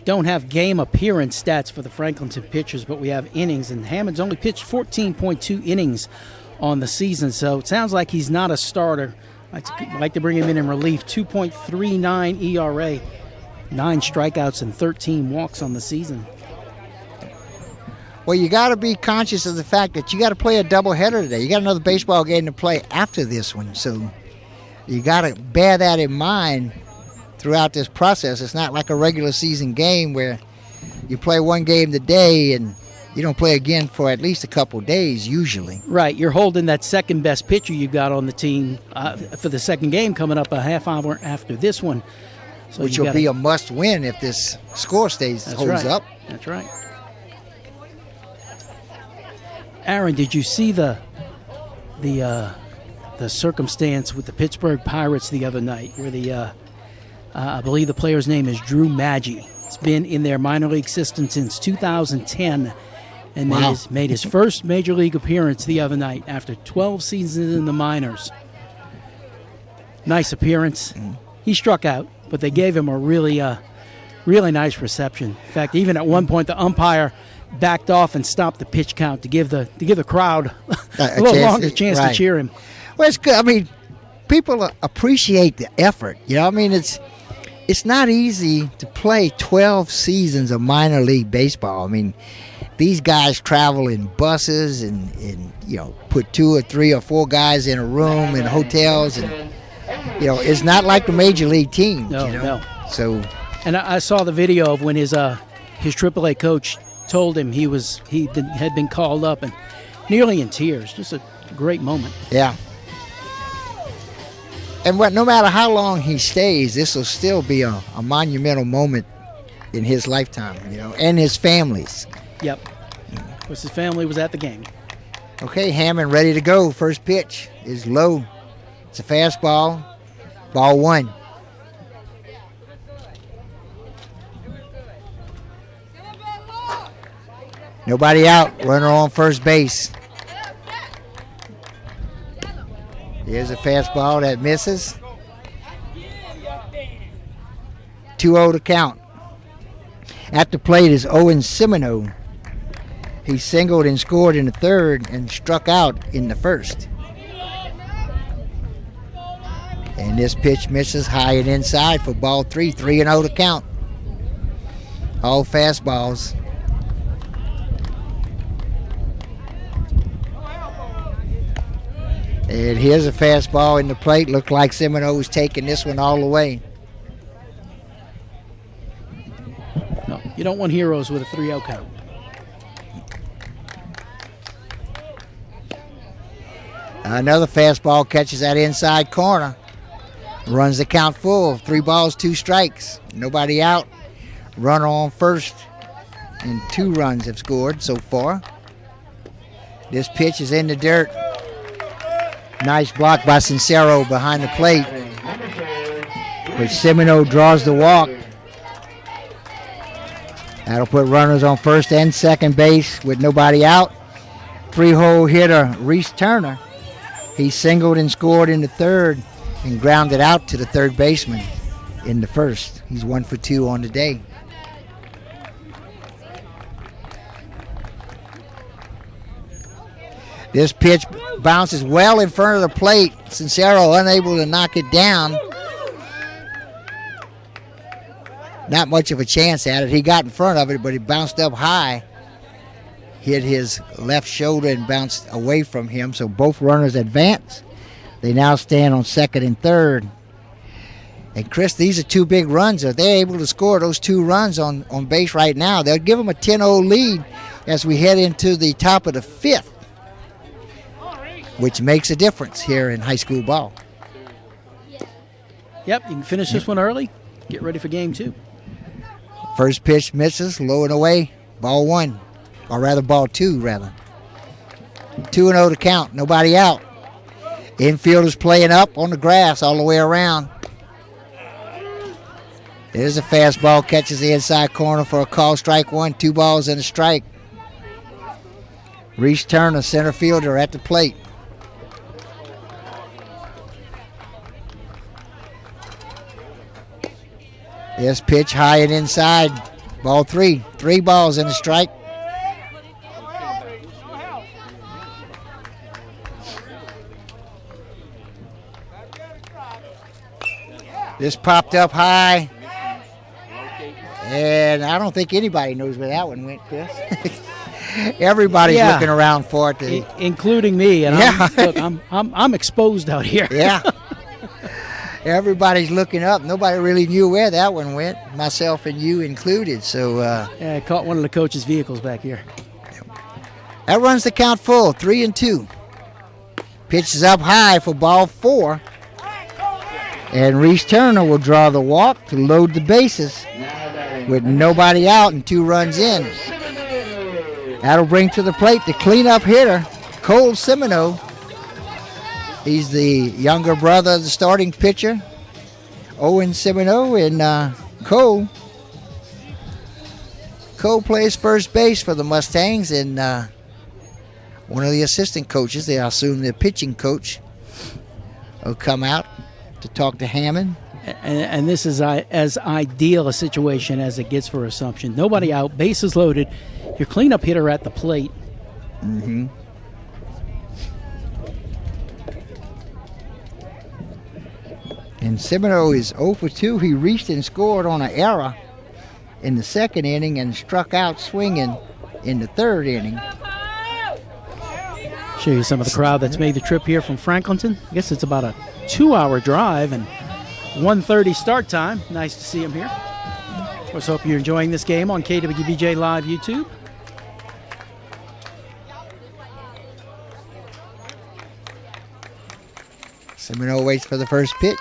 Don't have game appearance stats for the Franklinton pitchers, but we have innings, and Hammond's only pitched 14.2 innings on the season, so it sounds like he's not a starter. I'd like to bring him in relief. 2.39 ERA, 9 strikeouts and 13 walks on the season. Well, you got to be conscious of the fact that you got to play a doubleheader today. You got another baseball game to play after this one, so you got to bear that in mind throughout this process. It's not like a regular season game where you play one game today and you don't play again for at least a couple days usually. Right, you're holding that second best pitcher you've got on the team for the second game coming up a half hour after this one. So which will be a must win if this score holds up. That's right. Aaron, did you see the circumstance with the Pittsburgh Pirates the other night where I believe the player's name is Drew Maggi. He's been in their minor league system since 2010 and made his first major league appearance the other night after 12 seasons in the minors. Nice appearance. He struck out, but they gave him a really nice reception. In fact, even at one point, the umpire backed off and stopped the pitch count to give the crowd a little longer chance to cheer him. Well, it's good. I mean, people appreciate the effort. You know, I mean, it's not easy to play 12 seasons of minor league baseball. I mean, these guys travel in buses and put 2 or 3 or 4 guys in a room in hotels, and it's not like the major league teams. No. So, and I saw the video of when his AAA coach told him he had been called up, and nearly in tears. Just a great moment. Yeah. And no matter how long he stays, this will still be a monumental moment in his lifetime, and his family's. Yep. Of course, his family was at the game. Okay, Hammond ready to go. First pitch is low. It's a fastball. Ball 1. Nobody out. Runner on first base. Here's a fastball that misses. 2-0 to count. At the plate is Owen Semino. He singled and scored in the third and struck out in the first. And this pitch misses high and inside for ball 3. 3-0 to count. All fastballs. And here's a fastball in the plate. Looked like Semino was taking this one all the way. No, you don't want heroes with a 3-0 count. Another fastball catches that inside corner. Runs the count full. 3 balls, 2 strikes. Nobody out. Runner on first. And 2 runs have scored so far. This pitch is in the dirt. Nice block by Sincero behind the plate. But Semino draws the walk. That'll put runners on first and second base with nobody out. 3-hole hitter Reese Turner. He singled and scored in the third and grounded out to the third baseman in the first. He's 1 for 2 on the day. This pitch bounces well in front of the plate. Sincero unable to knock it down. Not much of a chance at it. He got in front of it, but it bounced up high. Hit his left shoulder and bounced away from him. So both runners advance. They now stand on second and third. And Chris, these are 2 big runs. If they're able to score those 2 runs on base right now, they'll give them a 10-0 lead as we head into the top of the 5th. which makes a difference here in high school ball. Yep, you can finish this one early. Get ready for game 2. First pitch misses, low and away, ball 1. Or rather, ball 2, rather. 2-0 to count, nobody out. Infielders playing up on the grass all the way around. There's a fastball, catches the inside corner for a call, strike 1, 2 balls and a strike. Reese Turner, center fielder, at the plate. This pitch high and inside, ball 3, 3 balls and a strike. This popped up high, and I don't think anybody knows where that one went, Chris. Everybody's looking around for it, including me. And I'm exposed out here. Yeah, everybody's looking up. Nobody really knew where that one went, myself and you included. So I caught one of the coach's vehicles back here. That runs the count full, 3-2. Pitch is up high for ball 4. And Reese Turner will draw the walk to load the bases with nobody out and 2 runs in. That'll bring to the plate the cleanup hitter, Cole Semino. He's the younger brother of the starting pitcher, Owen Semino, and Cole. Cole plays first base for the Mustangs, and one of the assistant coaches, they assume the pitching coach, will come out to talk to Hammond. And this is as ideal a situation as it gets for Assumption. Nobody out, bases loaded, your cleanup hitter at the plate. Mm-hmm. And Semino is 0 for 2. He reached and scored on an error in the 2nd inning and struck out swinging in the 3rd inning. Show you some of the crowd that's made the trip here from Franklinton. I guess it's about a 2-hour drive and 1:30 start time. Nice to see him here. Of course, hope you're enjoying this game on KWBJ Live YouTube. Semino waits for the first pitch.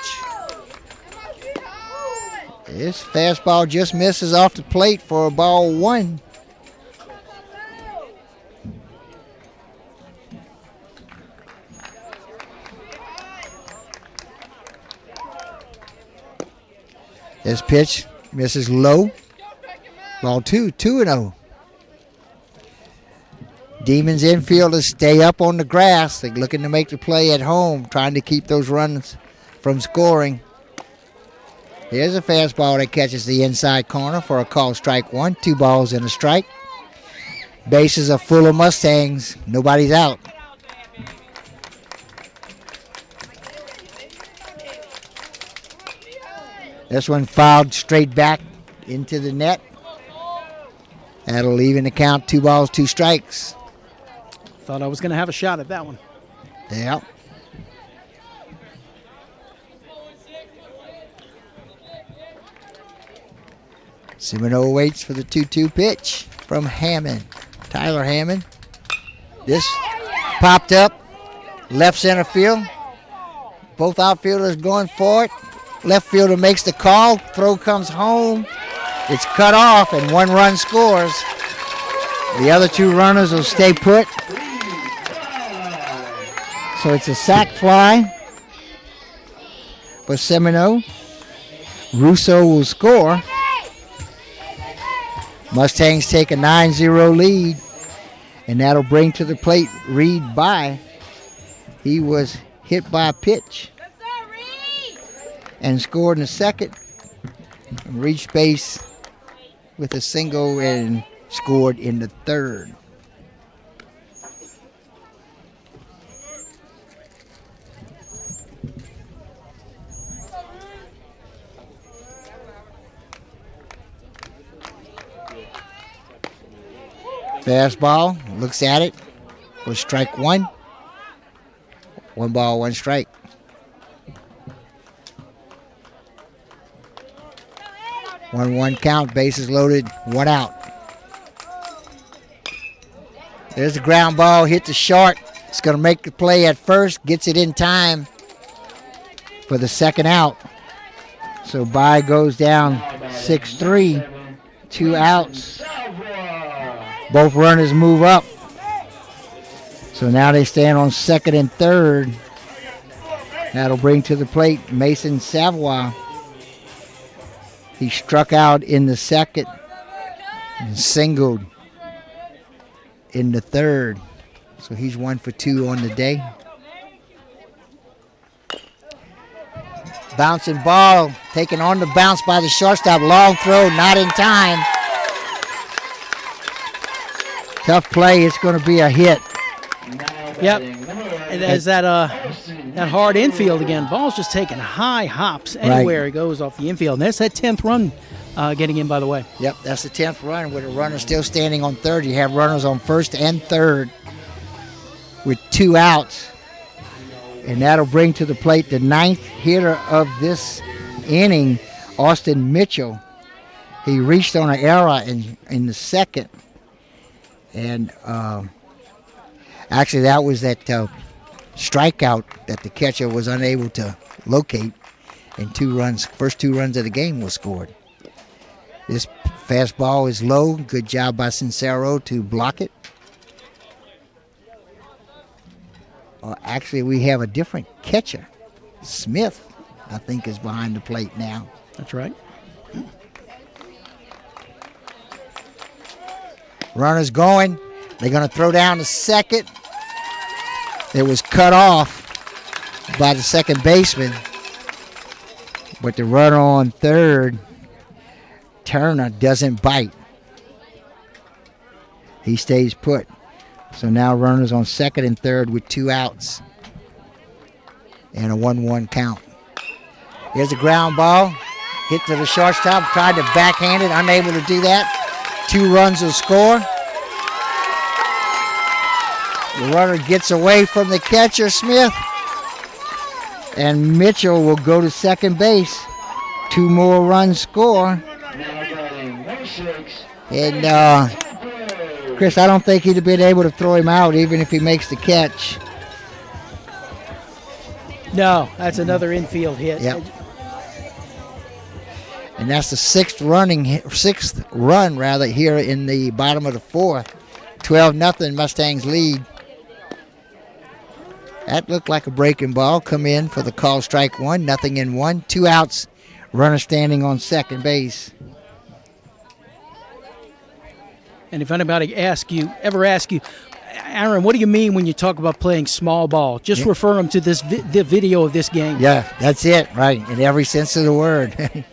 This fastball just misses off the plate for ball 1. This pitch misses low. Ball 2, 2-0. Demons infielders stay up on the grass. They're looking to make the play at home, trying to keep those runs from scoring. Here's a fastball that catches the inside corner for a call, strike 1, 2 balls and a strike. Bases are full of Mustangs. Nobody's out. This one fouled straight back into the net. That'll even the count, 2 balls, 2 strikes. Thought I was going to have a shot at that one. Yeah. Semino waits for the 2-2 pitch from Hammond. Tyler Hammond. This popped up, left center field. Both outfielders going for it. Left fielder makes the call. Throw comes home. It's cut off, and 1 run scores. The other 2 runners will stay put. So it's a sac fly for Semino. Russo will score. Mustangs take a 9-0 lead, and that'll bring to the plate Reed By. He was hit by a pitch and scored in the 2nd. Reached base with a single and scored in the 3rd. Fastball, looks at it for strike 1. 1 ball, 1 strike. One count, bases loaded, 1 out. There's the ground ball, hit the short. It's going to make the play at first, gets it in time for the second out. So By goes down 6-3, 2 outs. Both runners move up. So now they stand on second and third. That'll bring to the plate Mason Savoy. He struck out in the second and singled in the third. So he's 1 for 2 on the day. Bouncing ball, taken on the bounce by the shortstop. Long throw, not in time. Tough play. It's going to be a hit. Yep. And there's that hard infield again. Ball's just taking high hops anywhere it goes off the infield. And that's that 10th run getting in, by the way. Yep, that's the 10th run with a runner still standing on third. You have runners on first and third with 2 outs. And that'll bring to the plate the 9th hitter of this inning, Austin Mitchell. He reached on an error in the second. And actually that was that strikeout that the catcher was unable to locate. And first 2 runs of the game was scored. This fastball is low. Good job by Sincero to block it. Actually, we have a different catcher. Smith, I think, is behind the plate now. That's right. Runners going. They're going to throw down the second. It was cut off by the second baseman. But the runner on third, Turner, doesn't bite. He stays put. So now runners on second and third with 2 outs. And a 1-1 count. Here's a ground ball. Hit to the shortstop. Tried to backhand it. Unable to do that. 2 runs will score. The runner gets away from the catcher, Smith. And Mitchell will go to second base. 2 more runs score. And Chris, I don't think he'd have been able to throw him out even if he makes the catch. No, that's another infield hit. Yep. And that's the 6th run here in the bottom of the 4th. 12-0 Mustangs lead. That looked like a breaking ball. Come in for the call, strike 1, 0-1. 2 outs, runner standing on second base. And if anybody ever asks you, Aaron, what do you mean when you talk about playing small ball? Just refer them to the video of this game. Yeah, that's it, right, in every sense of the word.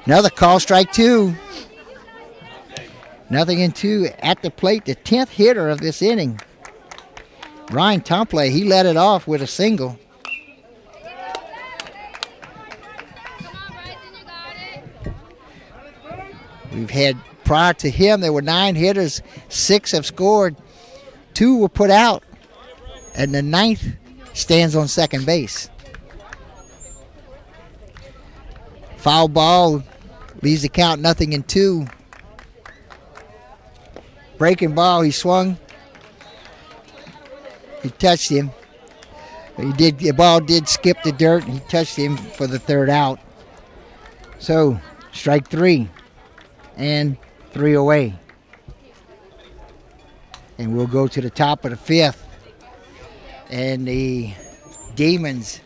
Another call, strike 2. 0-2 at the plate, the 10th hitter of this inning. Ryan Tomplay, he led it off with a single. We've had, prior to him, there were 9 hitters. 6 have scored. 2 were put out. And the 9th stands on second base. Foul ball leaves the count 0-2. Breaking ball, he swung. He touched him. The ball did skip the dirt. He touched him for the 3rd out. So, strike 3. And 3 away. And we'll go to the top of the 5th. And the Demons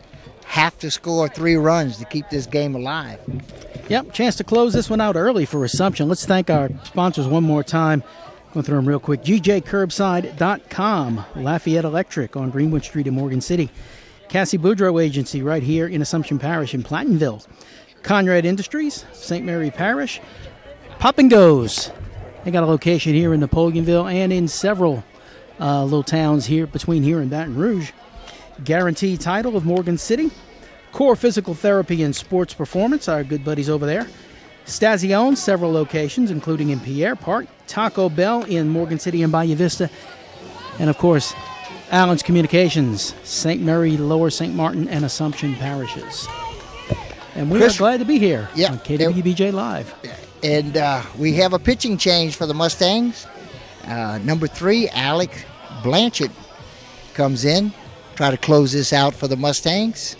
have to score 3 runs to keep this game alive. Yep, chance to close this one out early for Assumption. Let's thank our sponsors one more time. Going through them real quick. GJCurbside.com. Lafayette Electric on Greenwood Street in Morgan City. Cassie Boudreau Agency right here in Assumption Parish in Platinville. Conrad Industries, St. Mary Parish. Pop and Goes. They got a location here in Napoleonville and in several little towns here between here and Baton Rouge. Guaranteed Title of Morgan City. Core Physical Therapy and Sports Performance, our good buddies over there. Stasi owns several locations, including in Pierre Park, Taco Bell in Morgan City and Bayou Vista, and of course, Allen's Communications, St. Mary, Lower St. Martin, and Assumption parishes. And we are glad to be here on KWBJ Live. And we have a pitching change for the Mustangs. Number 3, Alec Blanchett, comes in, try to close this out for the Mustangs.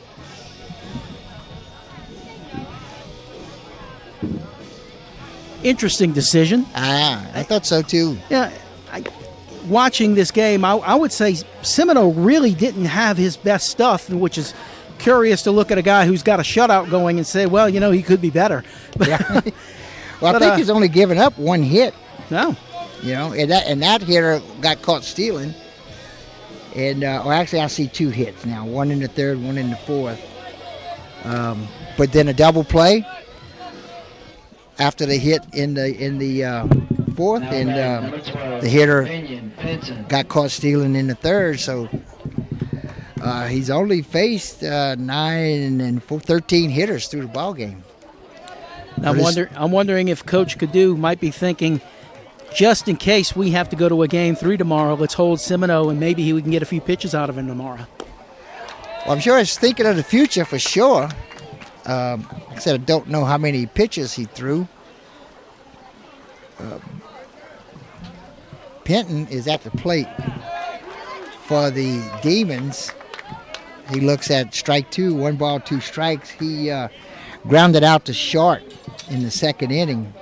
Interesting decision. I thought so too. Yeah, watching this game, I would say Semino really didn't have his best stuff, which is curious to look at a guy who's got a shutout going and say, well, he could be better. Yeah. Well, I think he's only given up one hit. No. And that hitter got caught stealing. And actually, I see two hits now, one in the third, one in the fourth. But then a double play after the hit in the fourth, and the hitter got caught stealing in the third. So he's only faced 9 and 13 hitters through the ball game. I'm wondering if Coach Cadu might be thinking, just in case we have to go to a game 3 tomorrow, let's hold Semino and maybe we can get a few pitches out of him tomorrow. Well, I'm sure he's thinking of the future for sure. Like I said, I don't know how many pitches he threw. Penton is at the plate for the Demons. He looks at strike 2, 1 ball, 2 strikes. He grounded out to short in the second inning.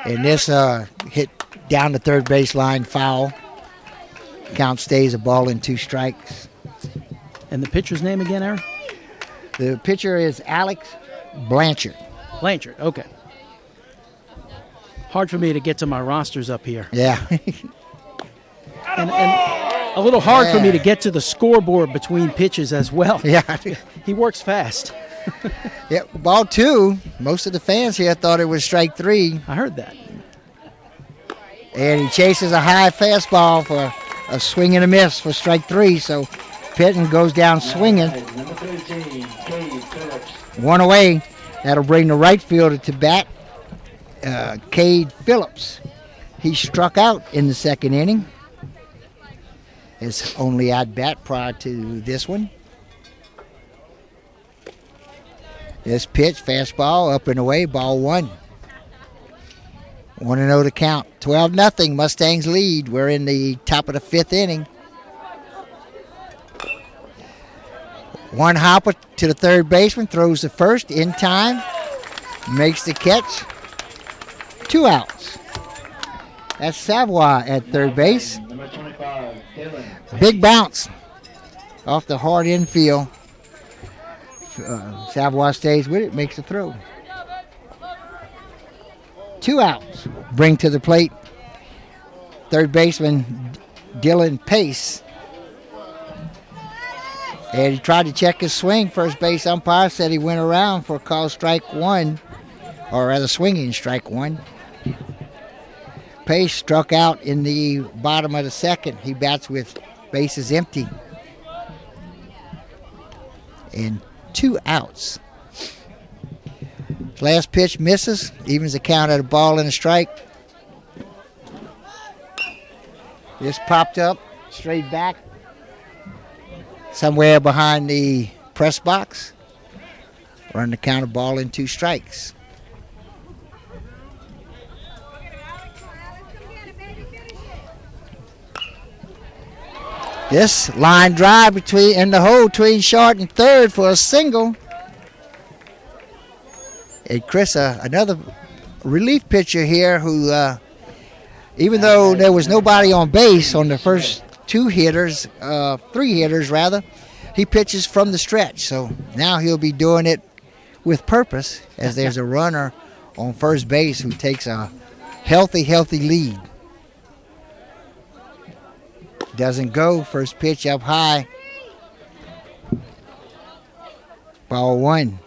And this hit down the third baseline, foul. Count stays a ball and 2 strikes. And the pitcher's name again, Aaron? The pitcher is Alex Blanchard. Blanchard, okay. Hard for me to get to my rosters up here. Yeah. and a little hard for me to get to the scoreboard between pitches as well. Yeah. He works fast. Yeah, ball 2. Most of the fans here thought it was strike 3. I heard that. And he chases a high fastball for a swing and a miss for strike 3. So Penton goes down swinging. Number 13, Cade Phillips. 1 away. That'll bring the right fielder to bat, Cade Phillips. He struck out in the second inning. His only at bat prior to this one. This pitch, fastball, up and away, ball 1. 1-0 to count. 12-0, Mustangs lead. We're in the top of the 5th inning. One hopper to the third baseman, throws the first in time, makes the catch. 2 outs. That's Savoy at third base. Number 25, Dylan. Big bounce off the hard infield. Savoy stays with it, makes the throw. 2 outs. Bring to the plate third baseman Dylan Pace. And he tried to check his swing. First base umpire said he went around for a call strike 1, or rather swinging strike 1. Pace struck out in the bottom of the second. He bats with bases empty. And 2 outs. Last pitch misses, evens the count at a ball and a strike. This popped up straight back somewhere behind the press box. Run the count, a ball and 2 strikes. This line drive in the hole between short and third for a single. And Chris, another relief pitcher here who, even though there was nobody on base on the first 3 hitters rather, he pitches from the stretch. So now he'll be doing it with purpose, as there's a runner on first base who takes a healthy lead. Doesn't go. First pitch up high. Ball 1.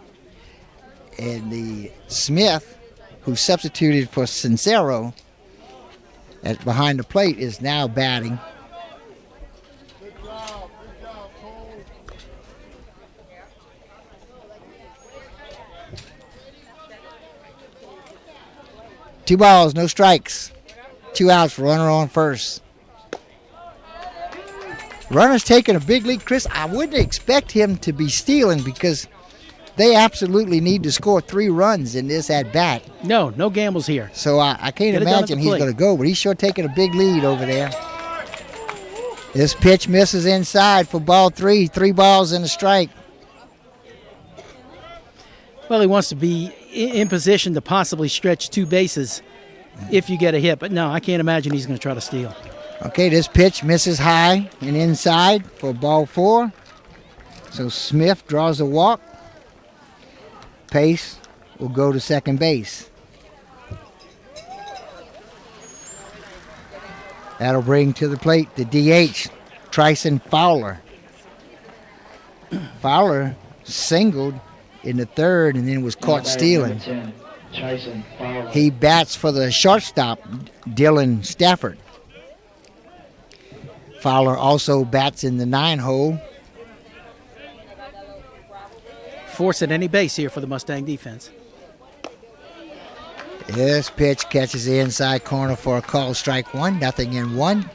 And the Smith, who substituted for Sincero behind the plate, is now batting. Two balls, no strikes. 2 outs, runner on first. Runner's taking a big lead. Chris, I wouldn't expect him to be stealing because they absolutely need to score 3 runs in this at-bat. No gambles here. So I can't imagine he's going to go, but he's sure taking a big lead over there. This pitch misses inside for ball 3. 3 balls and a strike. Well, he wants to be in position to possibly stretch 2 bases if you get a hit. But no, I can't imagine he's going to try to steal. Okay, this pitch misses high and inside for ball 4. So Smith draws a walk. Pace will go to second base. That'll bring to the plate the DH, Tyson Fowler. Fowler singled in the 3rd and then was caught stealing. He bats for the shortstop, Dylan Stafford. Fowler also bats in the 9-hole. Force at any base here for the Mustang defense. This pitch catches the inside corner for a call, strike 1, 0-1.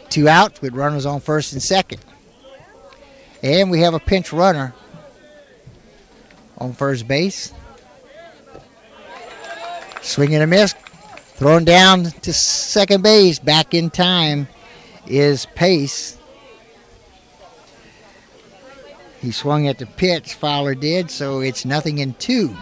2 outs with runners on first and second. And we have a pinch runner on first base. Swing and a miss. Thrown down to second base. Back in time is Pace. He swung at the pitch, Fowler did, so it's 0-2.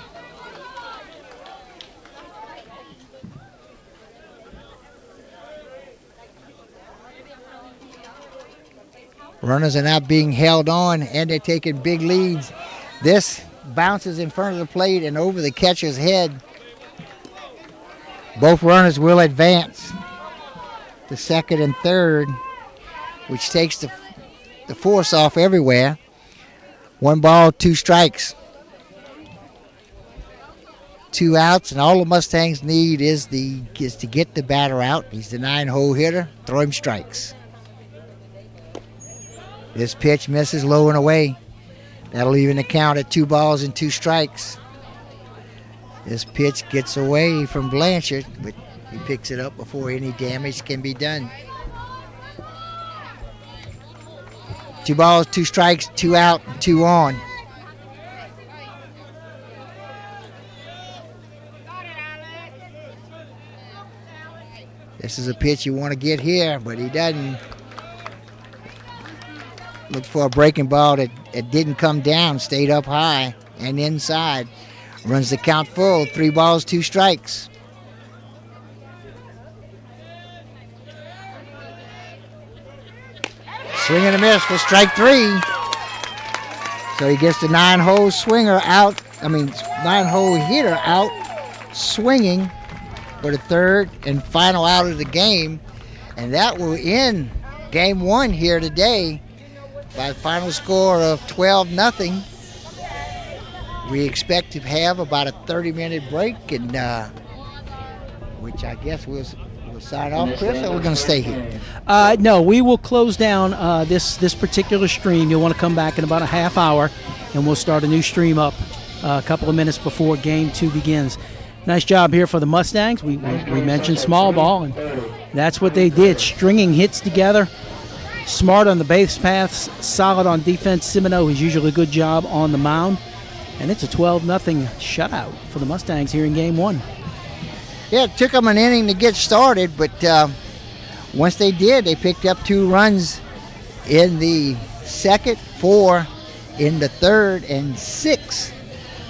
Runners are now being held on, and they're taking big leads. This bounces in front of the plate and over the catcher's head. Both runners will advance to second and third, which takes the force off everywhere. 1 ball, 2 strikes. 2 outs, and all the Mustangs need is to get the batter out. He's the 9-hole hitter. Throw him strikes. This pitch misses low and away. That'll even the count at 2 balls and 2 strikes. This pitch gets away from Blanchard, but he picks it up before any damage can be done. 2 balls, 2 strikes, 2 out, 2 on. This is a pitch you want to get here, but he doesn't. Look for a breaking ball that didn't come down, stayed up high and inside. Runs the count full, 3 balls, 2 strikes. Swing and a miss for strike 3. So he gets the 9-hole swinger out, 9-hole hitter out, swinging for the 3rd and final out of the game. And that will end game 1 here today by the final score of 12-0. We expect to have about a 30-minute break, and which I guess we'll sign off, Chris, or we're going to stay here? No, we will close down this particular stream. You'll want to come back in about a half hour, and we'll start a new stream up a couple of minutes before Game 2 begins. Nice job here for the Mustangs. We mentioned small ball, and that's what they did, stringing hits together. Smart on the base paths, solid on defense. Simino, his usually good job on the mound. And it's a 12-0 shutout for the Mustangs here in Game 1. Yeah, it took them an inning to get started, but once they did, they picked up 2 runs in the 2nd, 4 in the 3rd, and 6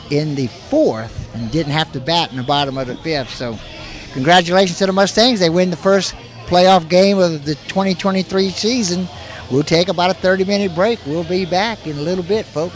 in the 4th, and didn't have to bat in the bottom of the 5th. So congratulations to the Mustangs. They win the first playoff game of the 2023 season. We'll take about a 30-minute break. We'll be back in a little bit, folks.